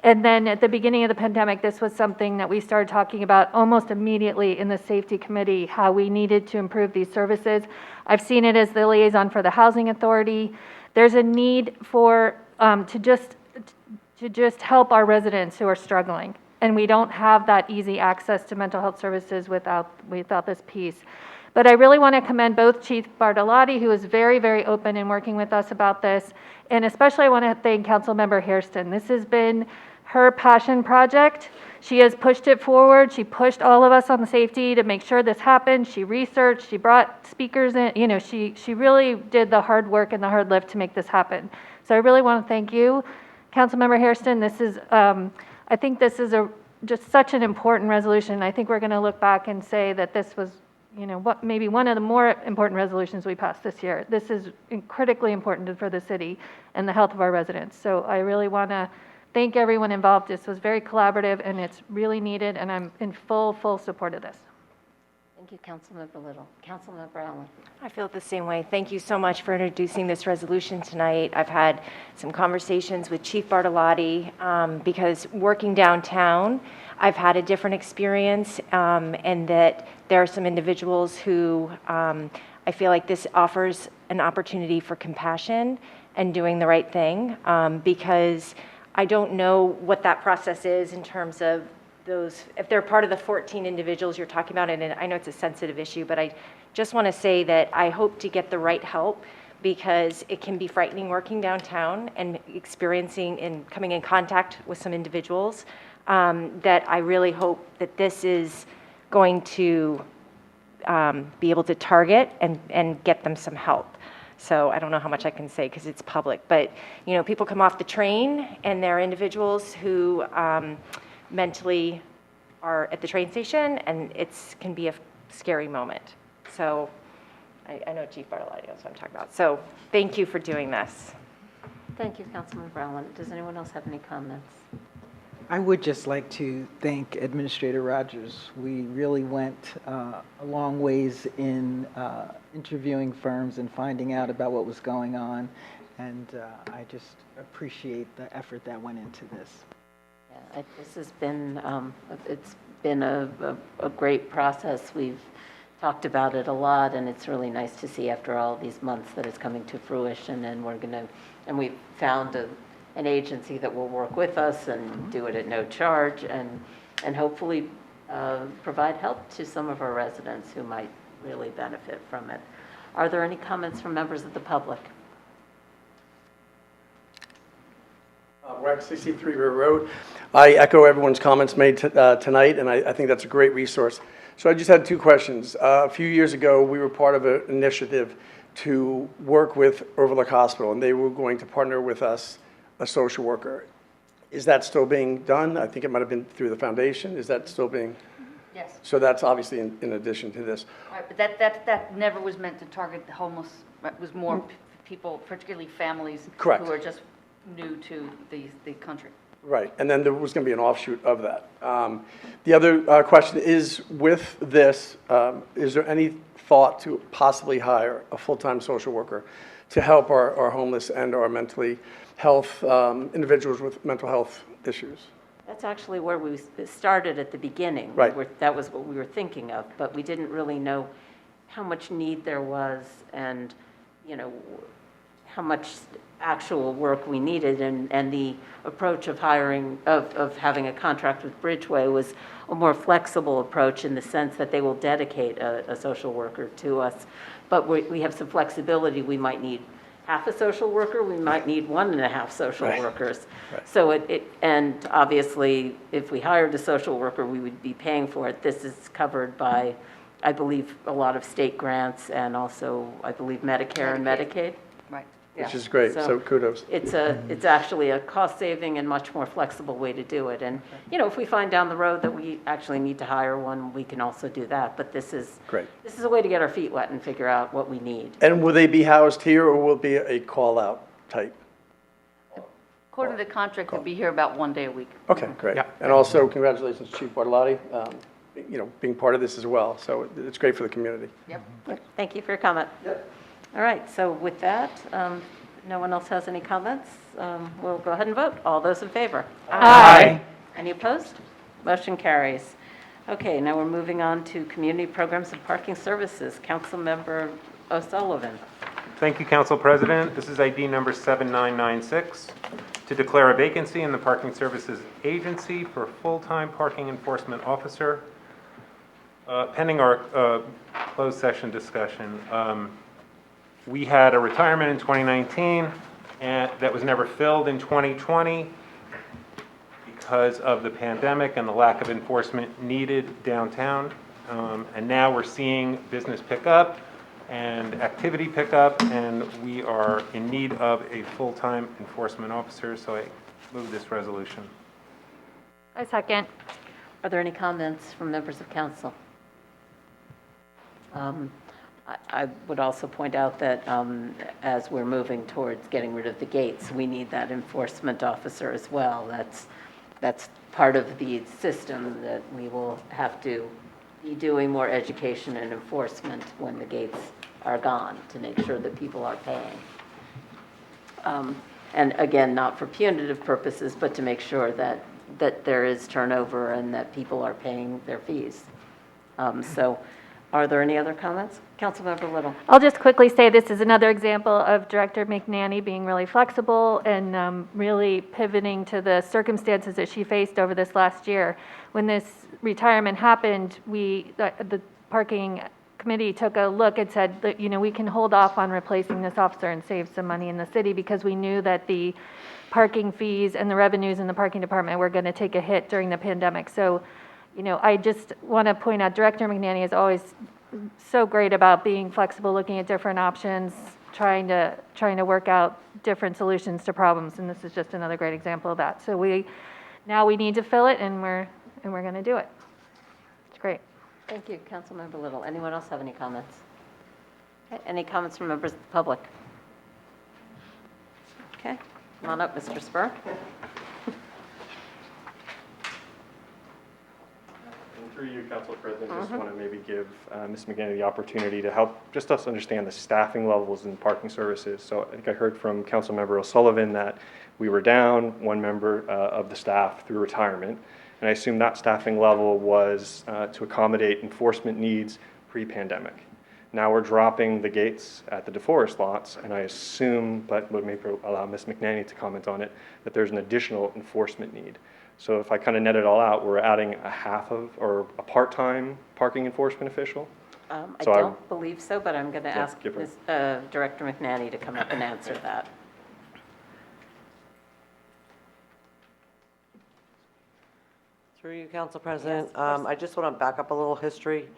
And then at the beginning of the pandemic, this was something that we started talking about almost immediately in the safety committee, how we needed to improve these services. I've seen it as the liaison for the Housing Authority. There's a need for, to just help our residents who are struggling. And we don't have that easy access to mental health services without this piece. But I really want to commend both Chief Bartolotti, who is very, very open in working with us about this, and especially I want to thank Councilmember Hairston. This has been her passion project. She has pushed it forward. She pushed all of us on the safety to make sure this happened. She researched, she brought speakers in, you know, she really did the hard work and the hard lift to make this happen. So I really want to thank you, Councilmember Hairston. This is, I think this is just such an important resolution. I think we're going to look back and say that this was, you know, what maybe one of the more important resolutions we passed this year. This is critically important for the city and the health of our residents. So I really want to thank everyone involved. This was very collaborative and it's really needed, and I'm in full support of this. Thank you, Councilmember Little. Councilmember Allen. I feel the same way. Thank you so much for introducing this resolution tonight. I've had some conversations with Chief Bartolotti because working downtown, I've had a different experience, and that there are some individuals who I feel like this offers an opportunity for compassion and doing the right thing, because I don't know what that process is in terms of those, if they're part of the 14 individuals you're talking about, and I know it's a sensitive issue, but I just want to say that I hope to get the right help, because it can be frightening working downtown and experiencing and coming in contact with some individuals, that I really hope that this is going to be able to target and get them some help. So I don't know how much I can say because it's public, but you know, people come off the train and there are individuals who mentally are at the train station, and it can be a scary moment. So I know Chief Bartolotti knows what I'm talking about. So thank you for doing this. Thank you, Councilmember Allen. Does anyone else have any comments? I would just like to thank Administrator Rogers. We really went a long ways in interviewing firms and finding out about what was going on, and I just appreciate the effort that went into this. Yeah, this has been, it's been a great process. We've talked about it a lot, and it's really nice to see after all these months that it's coming to fruition, and we've found an agency that will work with us and do it at no charge, and hopefully provide help to some of our residents who might really benefit from it. Are there any comments from members of the public? Rex, 63 River Road. I echo everyone's comments made tonight, and I think that's a great resource. So I just had two questions. A few years ago, we were part of an initiative to work with Overlook Hospital, and they were going to partner with us, a social worker. Is that still being done? I think it might have been through the foundation. Is that still being? Yes. So that's obviously in addition to this. Right, but that never was meant to target the homeless. It was more people, particularly families. Correct. Who are just new to the country. Right, and then there was going to be an offshoot of that. The other question is, with this, is there any thought to possibly hire a full-time social worker to help our homeless and our mentally health, individuals with mental health issues? That's actually where we started at the beginning. Right. That was what we were thinking of, but we didn't really know how much need there was and, how much actual work we needed, and the approach of having a contract with Bridgeway was a more flexible approach in the sense that they will dedicate a social worker to us. But we have some flexibility. We might need half a social worker, we might need 1.5 social workers. Right. So and obviously, if we hired a social worker, we would be paying for it. This is covered by, I believe, a lot of state grants and also, I believe, Medicare and Medicaid. Right. Which is great, so kudos. It's actually a cost-saving and much more flexible way to do it. And, if we find down the road that we actually need to hire one, we can also do that. But this is Great. This is a way to get our feet wet and figure out what we need. And will they be housed here, or will it be a call-out type? According to the contract, they'll be here about 1 day a week. Okay, great. And also, congratulations, Chief Bartolotti, being part of this as well. So it's great for the community. Yep. Thank you for your comment. All right, so with that, no one else has any comments. We'll go ahead and vote. All those in favor? Aye. Any opposed? Motion carries. Okay, now we're moving on to community programs and parking services. Councilmember O'Sullivan. Thank you, Council President. This is ID number 7996, to declare a vacancy in the Parking Services Agency for full-time parking enforcement officer. Pending our closed session discussion, we had a retirement in 2019 and that was never filled in 2020 because of the pandemic and the lack of enforcement needed downtown. And now we're seeing business pick up and activity pick up, and we are in need of a full-time enforcement officer, so I move this resolution. I second. Are there any comments from members of council? I would also point out that as we're moving towards getting rid of the gates, we need that enforcement officer as well. That's part of the system that we will have to be doing more education and enforcement when the gates are gone to make sure that people are paying. And again, not for punitive purposes, but to make sure that there is turnover and that people are paying their fees. So are there any other comments? Councilmember Little. I'll just quickly say this is another example of Director McNanny being really flexible and really pivoting to the circumstances that she faced over this last year. When this retirement happened, the parking committee took a look and said that, we can hold off on replacing this officer and save some money in the city, because we knew that the parking fees and the revenues in the parking department were going to take a hit during the pandemic. So, I just want to point out Director McNanny is always so great about being flexible, looking at different options, trying to work out different solutions to problems, and this is just another great example of that. So now we need to fill it, and we're going to do it. It's great. Thank you, Councilmember Little. Anyone else have any comments? Okay, any comments from members of the public? Okay, come on up, Mr. Spur. Through you, Council President, just want to maybe give Ms. McGinnis the opportunity to help just us understand the staffing levels in parking services. So I think I heard from Councilmember O'Sullivan that we were down one member of the staff through retirement, and I assume that staffing level was to accommodate enforcement needs pre-pandemic. Now we're dropping the gates at the DeForest lots, and I assume, but would maybe allow Ms. McNanny to comment on it, that there's an additional enforcement need. So if I kind of net it all out, we're adding a part-time parking enforcement official. I So I- don't believe so, but I'm going to ask give her- Ms., Director McNanny to come up and answer that. Through you, Council President. I just want to back up a little history.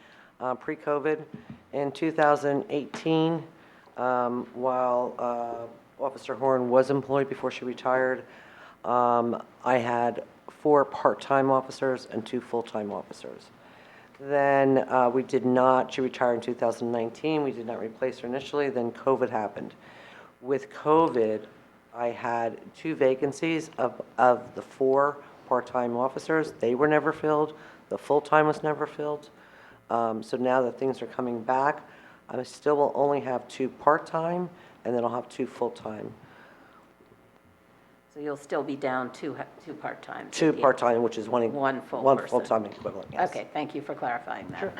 Pre-COVID, in 2018, while Officer Horn was employed before she retired, I had 4 part-time officers and 2 full-time officers. Then we did not, she retired in 2019, we did not replace her initially, then COVID happened. With COVID, I had 2 vacancies of the 4 part-time officers. They were never filled. The full-time was never filled. So now that things are coming back, I still will only have 2 part-time, and then I'll have 2 full-time. So you'll still be down two part-time? 2 part-time, which is one One full one person. full-time equivalent, yes. Okay, thank you for clarifying that.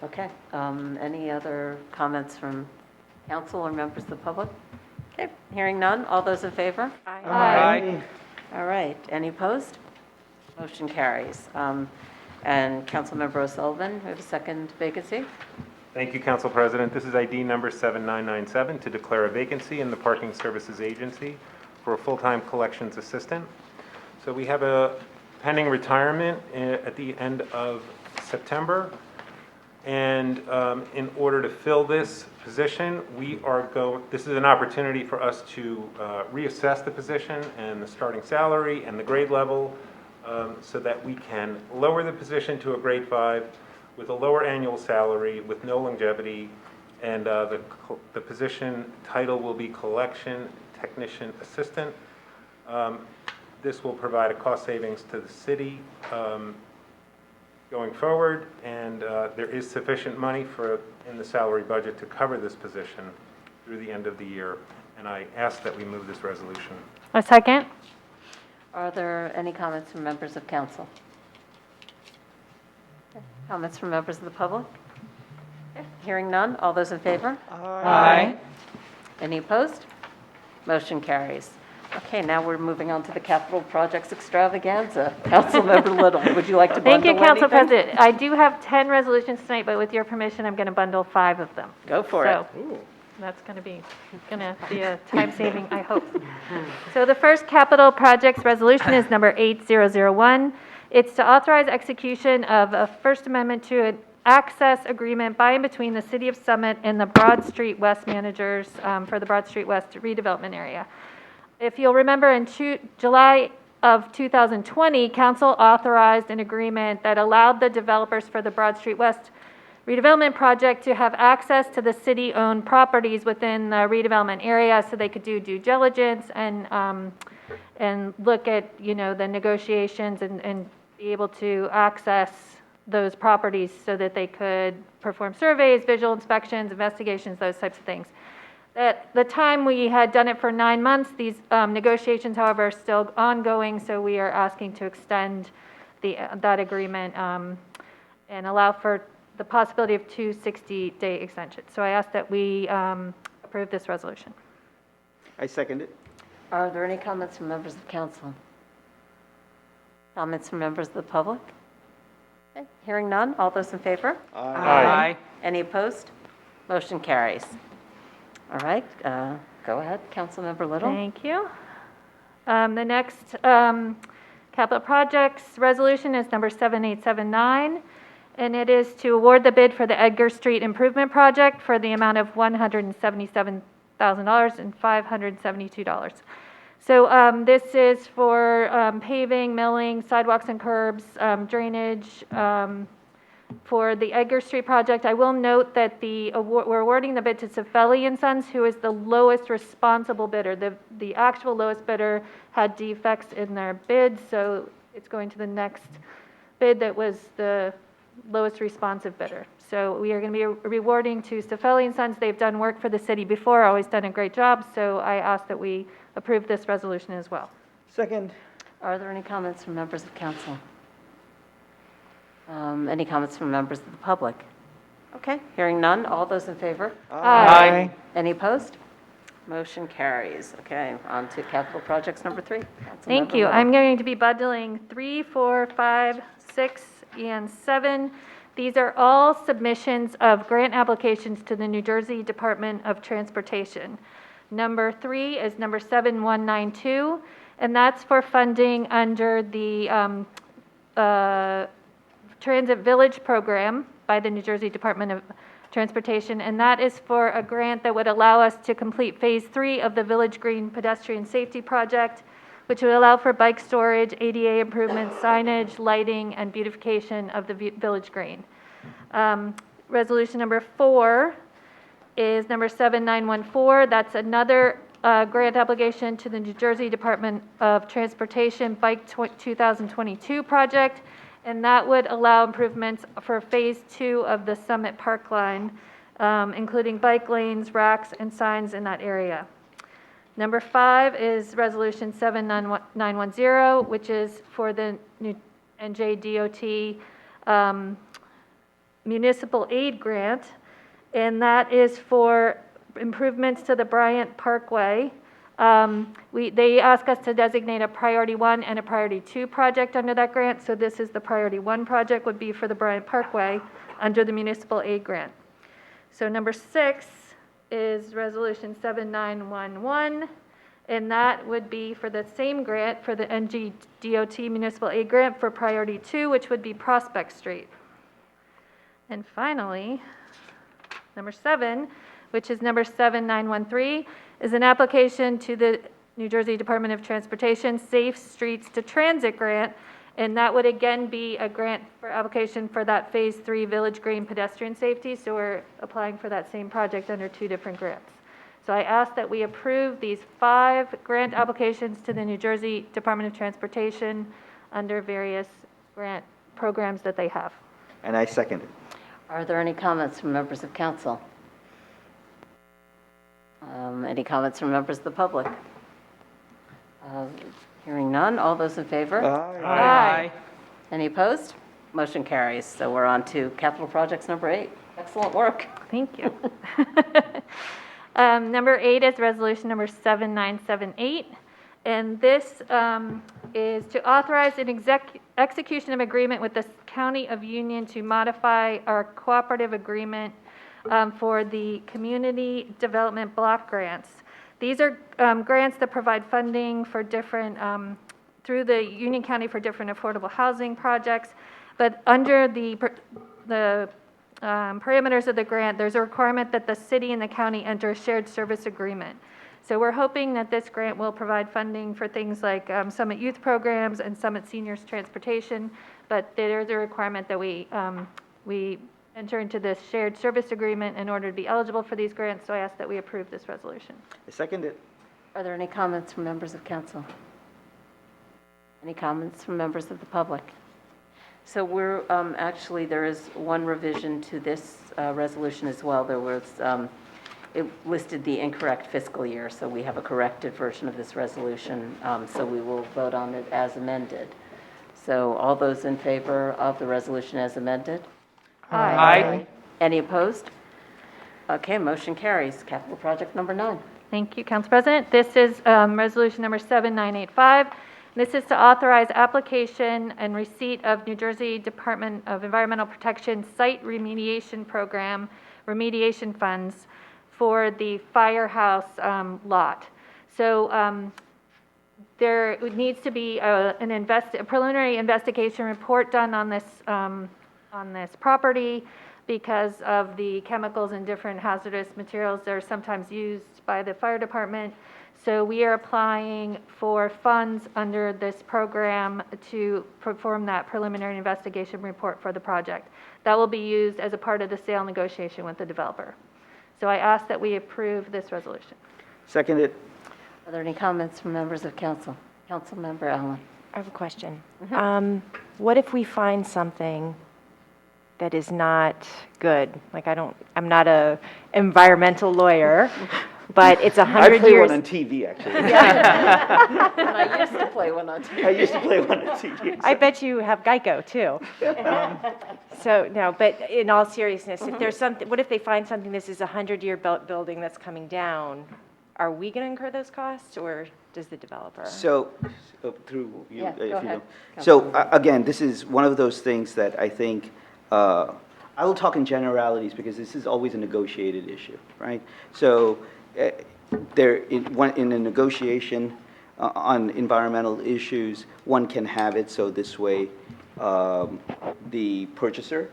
Okay, any other comments from council or members of the public? Okay, hearing none, all those in favor? Aye. All right, any opposed? Motion carries. And Councilmember O'Sullivan, we have a second vacancy. Thank you, Council President. This is ID number 7997 to declare a vacancy in the Parking Services Agency for a full-time collections assistant. So we have a pending retirement at the end of September. And in order to fill this position, this is an opportunity for us to reassess the position and the starting salary and the grade level so that we can lower the position to a grade 5 with a lower annual salary, with no longevity, and the position title will be Collection Technician Assistant. This will provide a cost savings to the city going forward, and there is sufficient money in the salary budget to cover this position through the end of the year, and I ask that we move this resolution. A second? Are there any comments from members of council? Comments from members of the public? Okay, hearing none, all those in favor? Aye. Any opposed? Motion carries. Okay, now we're moving on to the capital projects extravaganza. Councilmember Little, would you like to bundle Thank you, Council anything? President. I do have 10 resolutions tonight, but with your permission, I'm going to bundle 5 of them. Go for So, it. That's going to be a time saving, I hope. So the first capital projects resolution is number 8001. It's to authorize execution of a First Amendment to an access agreement by and between the City of Summit and the Broad Street West managers for the Broad Street West redevelopment area. If you'll remember, in July of 2020, council authorized an agreement that allowed the developers for the Broad Street West redevelopment project to have access to the city-owned properties within the redevelopment area so they could do due diligence and look at, the negotiations and be able to access those properties so that they could perform surveys, visual inspections, investigations, those types of things. At the time, we had done it for 9 months. These negotiations, however, are still ongoing, so we are asking to extend that agreement and allow for the possibility of 2 60-day extensions. So I ask that we approve this resolution. I second it. Are there any comments from members of council? Comments from members of the public? Okay, hearing none, all those in favor? Aye. Any opposed? Motion carries. All right, go ahead, Councilmember Little. Thank you. The next capital projects resolution is number 7879, and it is to award the bid for the Edgar Street Improvement Project for the amount of $177,572. So this is for paving, milling, sidewalks and curbs, drainage, for the Edgar Street project. I will note that we're awarding the bid to Cifelli & Sons, who is the lowest responsible bidder. The actual lowest bidder had defects in their bid, so it's going to the next bid that was the lowest responsive bidder. So we are going to be rewarding to Cifelli & Sons. They've done work for the city before, always done a great job, so I ask that we approve this resolution as well. Second. Are there any comments from members of council? Any comments from members of the public? Okay, hearing none. All those in favor? Aye. Any opposed? Motion carries. Okay, on to capital projects number 3. Thank Councilmember you. Little. I'm going to be bundling 3, 4, 5, 6, and 7. These are all submissions of grant applications to the New Jersey Department of Transportation. Number 3 is number 7192, and that's for funding under the Transit Village program by the New Jersey Department of Transportation, and that is for a grant that would allow us to complete Phase 3 of the Village Green Pedestrian Safety Project, which would allow for bike storage, ADA improvements, signage, lighting, and beautification of the Village Green. Resolution number 4 is number 7914. That's another grant application to the New Jersey Department of Transportation Bike 2022 project, and that would allow improvements for Phase 2 of the Summit Park line, including bike lanes, racks, and signs in that area. Number 5 is Resolution 7910, which is for the new NJDOT municipal aid grant, and that is for improvements to the Bryant Parkway. They ask us to designate a priority 1 and a priority 2 project under that grant. So this is the priority 1 project would be for the Bryant Parkway under the municipal aid grant. So number 6 is resolution 7911, and that would be for the same grant for the NJDOT municipal aid grant for priority 2, which would be Prospect Street. And finally, number 7, which is number 7913, is an application to the New Jersey Department of Transportation Safe Streets to Transit grant, and that would again be a grant for application for that Phase 3 Village Green pedestrian safety, so we're applying for that same project under 2 different grants. So I ask that we approve these 5 grant applications to the New Jersey Department of Transportation under various grant programs that they have. And I second it. Are there any comments from members of council? Any comments from members of the public? Hearing none. All those in favor? Aye. Any opposed? Motion carries. So we're on to capital projects number 8. Excellent work. Thank you. Number 8 is resolution number 7978, and this is to authorize an execution of agreement with the County of Union to modify our cooperative agreement for the community development block grants. These are grants that provide funding for different, through the Union County for different affordable housing projects, but under the parameters of the grant, there's a requirement that the city and the county enter a shared service agreement. So we're hoping that this grant will provide funding for things like Summit Youth Programs and Summit Seniors Transportation, but there's a requirement that we enter into this shared service agreement in order to be eligible for these grants, so I ask that we approve this resolution. I second it. Are there any comments from members of council? Any comments from members of the public? So we're, actually, there is one revision to this resolution as well. There was, it listed the incorrect fiscal year, so we have a corrected version of this resolution, so we will vote on it as amended. So all those in favor of the resolution as amended? Aye. Any opposed? Okay, motion carries. Capital project number 9. Thank you, Council President. This is resolution number 7985. This is to authorize application and receipt of New Jersey Department of Environmental Protection Site Remediation Program remediation funds for the firehouse lot. So there needs to be a preliminary investigation report done on this property because of the chemicals and different hazardous materials that are sometimes used by the fire department. So we are applying for funds under this program to perform that preliminary investigation report for the project. That will be used as a part of the sale negotiation with the developer. So I ask that we approve this resolution. Second it. Are there any comments from members of council? Councilmember Allen. I have a question. What if we find something that is not good? Like I'm not a environmental lawyer, but it's I 100 play years. one on TV, actually. And I used to play one on TV. I used to play one on TV. I bet you have Geico, too. So, no, but in all seriousness, if there's something, what if they find something, this is a 100-year building that's coming down, are we going to incur those costs, or does the developer? So, through you, Yeah, if go you ahead, don't. Councilman. So, again, this is one of those things that I think, I will talk in generalities because this is always a negotiated issue, right? So, in a negotiation on environmental issues, one can have it so this way the purchaser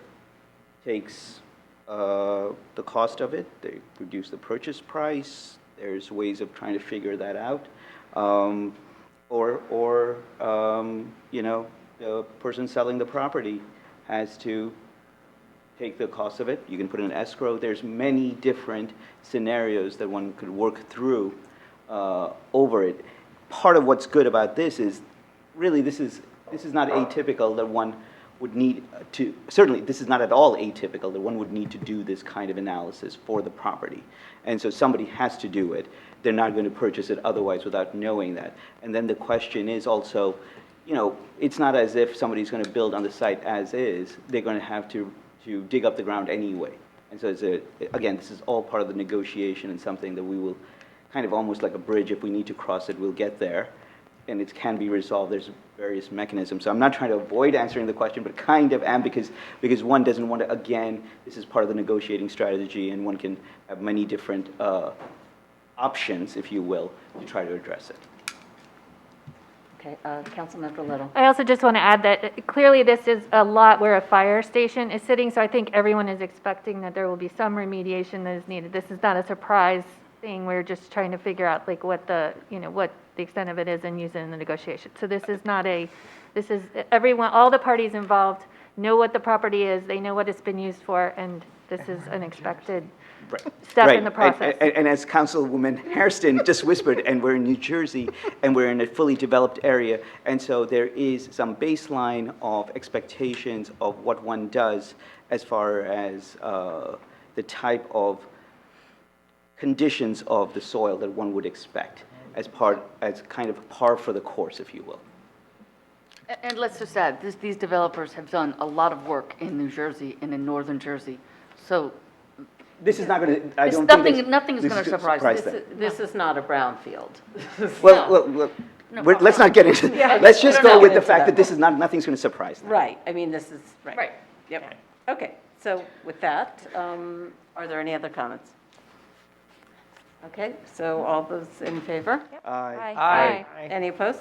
takes the cost of it, they reduce the purchase price, there's ways of trying to figure that out. You know, the person selling the property has to take the cost of it. You can put in an escrow. There's many different scenarios that one could work through over it. Part of what's good about this is, really, this is not atypical that one would need to, certainly this is not at all atypical that one would need to do this kind of analysis for the property. And so somebody has to do it. They're not going to purchase it otherwise without knowing that. And then the question is also, you know, it's not as if somebody's going to build on the site as is. They're going to have to dig up the ground anyway. And so again, this is all part of the negotiation and something that we will kind of almost like a bridge. If we need to cross it, we'll get there. And it can be resolved. There's various mechanisms. So I'm not trying to avoid answering the question, but kind of am because one doesn't want to, again, this is part of the negotiating strategy, and one can have many different options, if you will, to try to address it. Okay, Councilmember Little. I also just want to add that clearly this is a lot where a fire station is sitting, so I think everyone is expecting that there will be some remediation that is needed. This is not a surprise thing. We're just trying to figure out like what the extent of it is and use it in the negotiation. So this is everyone, all the parties involved know what the property is, they know what it's been used for, and this is an expected step in the process. And as Councilwoman Hairston just whispered, and we're in New Jersey, and we're in a fully developed area, and so there is some baseline of expectations of what one does as far as the type of conditions of the soil that one would expect as kind of par for the course, if you will. And let's just add, these developers have done a lot of work in New Jersey and in northern Jersey. So this is not going to, I don't think nothing's going to surprise them. This is not a brownfield. Well, let's not get into that. Let's just go with the fact that this is nothing's going to surprise them. Right, I mean, this is, right. Right. Yep. Okay, so with that, are there any other comments? Okay, so all those in favor? Aye. Aye. Any opposed?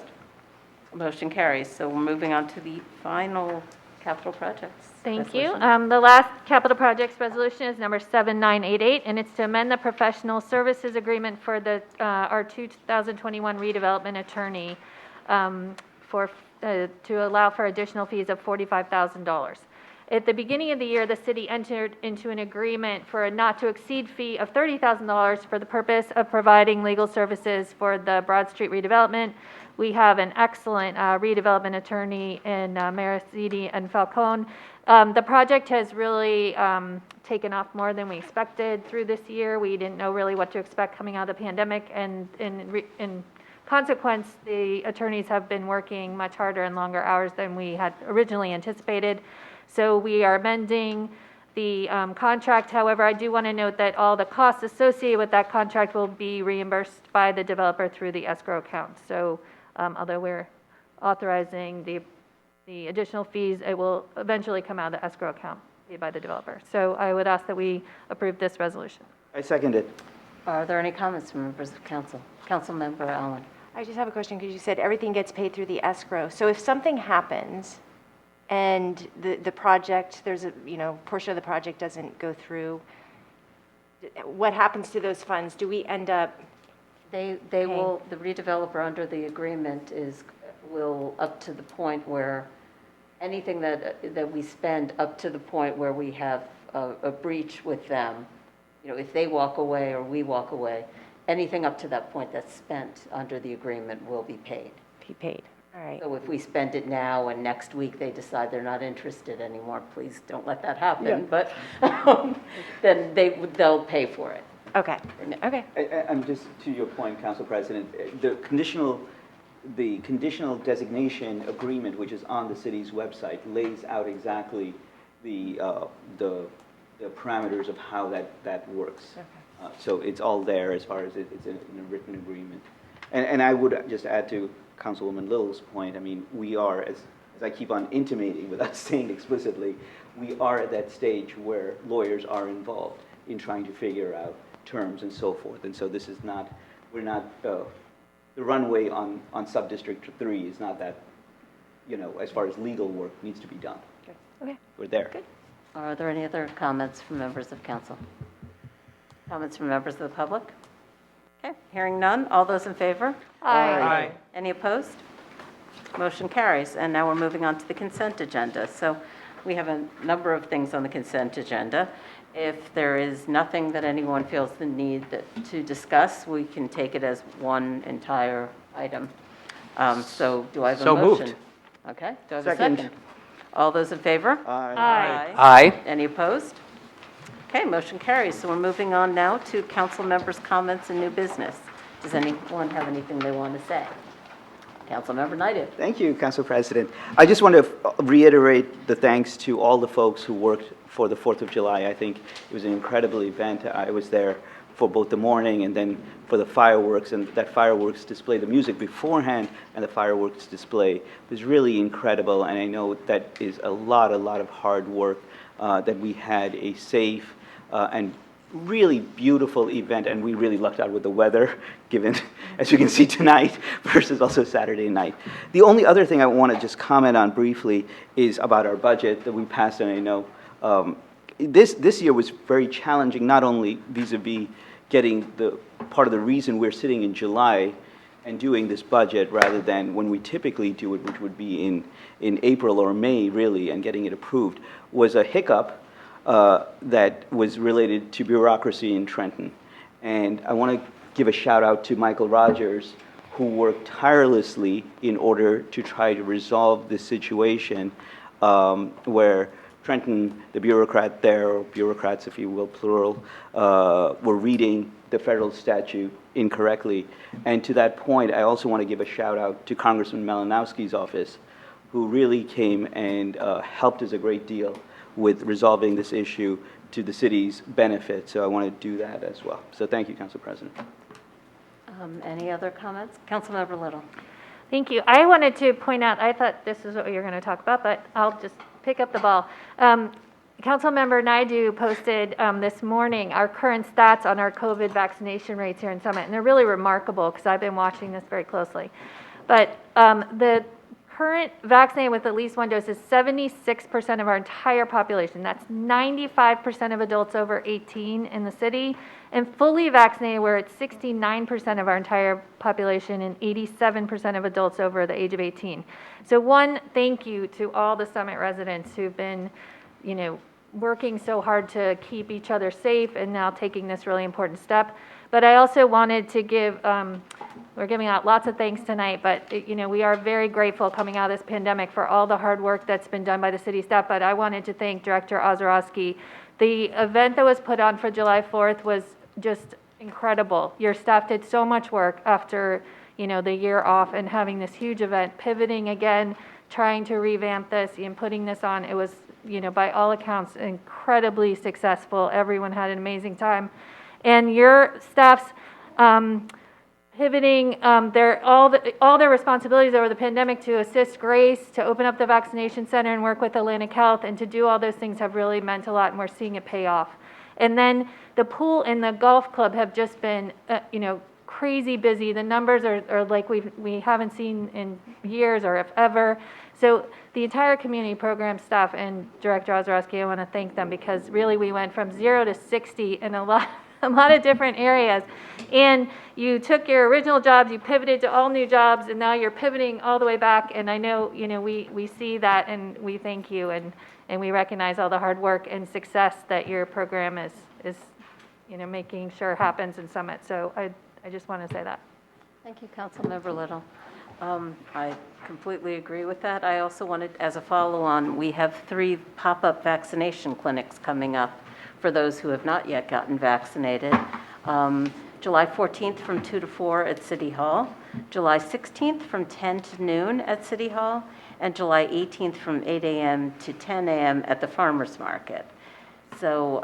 Motion carries. So we're moving on to the final capital projects. Thank you. resolution. The last capital projects resolution is number 7988, and it's to amend the professional services agreement for our 2021 redevelopment attorney to allow for additional fees of $45,000. At the beginning of the year, the city entered into an agreement for a not-to-exceed fee of $30,000 for the purpose of providing legal services for the Broad Street redevelopment. We have an excellent redevelopment attorney in Maricidi and Falcone. The project has really taken off more than we expected through this year. We didn't know really what to expect coming out of the pandemic, and in consequence, the attorneys have been working much harder and longer hours than we had originally anticipated. So we are amending the contract. However, I do want to note that all the costs associated with that contract will be reimbursed by the developer through the escrow account. So although we're authorizing the additional fees, it will eventually come out of the escrow account paid by the developer. So I would ask that we approve this resolution. I second it. Are there any comments from members of council? Councilmember Allen. I just have a question, because you said everything gets paid through the escrow. So if something happens and the project, there's a, portion of the project doesn't go through, what happens to those funds? Do we end up They will, the redeveloper under the agreement will up to the point where anything that we spend up to the point where we have a breach with them, if they walk away or we walk away, anything up to that point that's spent under the agreement will be paid. Be paid, all right. So if we spend it now and next week they decide they're not interested anymore, please don't let that happen. Yeah. But then they'll pay for it. Okay, okay. I'm just, to your point, Council President, the conditional designation agreement, which is on the city's website, lays out exactly the parameters of how that works. So it's all there as far as it's in a written agreement. And I would just add to Councilwoman Little's point, I mean, we are, as I keep on intimating without saying explicitly, we are at that stage where lawyers are involved in trying to figure out terms and so forth. And so this is not, we're not, the runway on Sub-District 3 is not that, as far as legal work needs to be done. Okay. We're there. Good. Are there any other comments from members of council? Comments from members of the public? Okay, hearing none. All those in favor? Aye. Any opposed? Motion carries. And now we're moving on to the consent agenda. So we have a number of things on the consent agenda. If there is nothing that anyone feels the need to discuss, we can take it as one entire item. So do I have a So motion? moved. Okay, do I have Second. a second? All those in favor? Aye. Aye. Any opposed? Okay, motion carries. So we're moving on now to council members' comments and new business. Does anyone have anything they want to say? Councilmember Naidoo. Thank you, Council President. I just want to reiterate the thanks to all the folks who worked for the 4th of July. I think it was an incredible event. I was there for both the morning and then for the fireworks, and that fireworks display, the music beforehand and the fireworks display was really incredible, and I know that is a lot of hard work, that we had a safe and really beautiful event, and we really lucked out with the weather, given, as you can see tonight, versus also Saturday night. The only other thing I want to just comment on briefly is about our budget that we passed, and I know this year was very challenging, not only vis-a-vis getting the part of the reason we're sitting in July and doing this budget rather than when we typically do it, which would be in April or May, really, and getting it approved, was a hiccup that was related to bureaucracy in Trenton. And I want to give a shout out to Michael Rogers, who worked tirelessly in order to try to resolve this situation where Trenton, the bureaucrat there, or bureaucrats, if you will, plural, were reading the federal statute incorrectly. And to that point, I also want to give a shout out to Congressman Malinowski's office, who really came and helped us a great deal with resolving this issue to the city's benefit. So I want to do that as well. So thank you, Council President. Any other comments? Councilmember Little. Thank you. I wanted to point out, I thought this is what you were going to talk about, but I'll just pick up the ball. Councilmember Naidoo posted this morning our current stats on our COVID vaccination rates here in Summit, and they're really remarkable because I've been watching this very closely. But the current vaccinated with at least one dose is 76% of our entire population. That's 95% of adults over 18 in the city. And fully vaccinated, we're at 69% of our entire population and 87% of adults over the age of 18. So one, thank you to all the Summit residents who've been, working so hard to keep each other safe and now taking this really important step. But I also wanted to give, we're giving out lots of thanks tonight, but we are very grateful coming out of this pandemic for all the hard work that's been done by the city staff. But I wanted to thank Director Ozorowski. The event that was put on for July 4th was just incredible. Your staff did so much work after the year off and having this huge event, pivoting again, trying to revamp this and putting this on. It was, by all accounts, incredibly successful. Everyone had an amazing time. And your staff's pivoting all their responsibilities over the pandemic to assist Grace, to open up the vaccination center and work with Atlantic Health, and to do all those things have really meant a lot, and we're seeing it pay off. And then the pool and the golf club have just been, crazy busy. The numbers are like we haven't seen in years or if ever. So the entire community program staff and Director Ozorowski, I want to thank them because really we went from 0 to 60 in a lot of different areas. And you took your original jobs, you pivoted to all new jobs, and now you're pivoting all the way back. And I know, we see that and we thank you and we recognize all the hard work and success that your program is making sure happens in Summit. So I just want to say that. Thank you, Councilmember Little. I completely agree with that. I also wanted, as a follow-on, we have 3 pop-up vaccination clinics coming up for those who have not yet gotten vaccinated. July 14th from 2 to 4 at City Hall, July 16th from 10 to noon at City Hall, and July 18th from 8 a.m. to 10 a.m. at the Farmers Market. So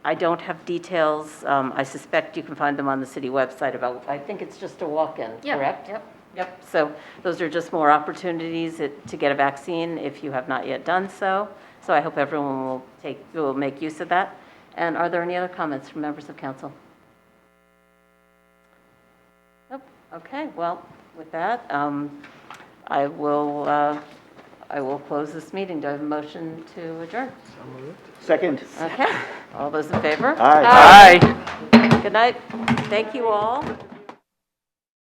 I don't have details. I suspect you can find them on the city website about, I think it's just a walk-in, correct? Yep. So those are just more opportunities to get a vaccine if you have not yet done so. So I hope everyone will make use of that. And are there any other comments from members of council? Nope. Okay. Well, with that, I will close this meeting. Do I have a motion to adjourn? Second. Okay. All those in favor? Aye. Good night. Thank you all.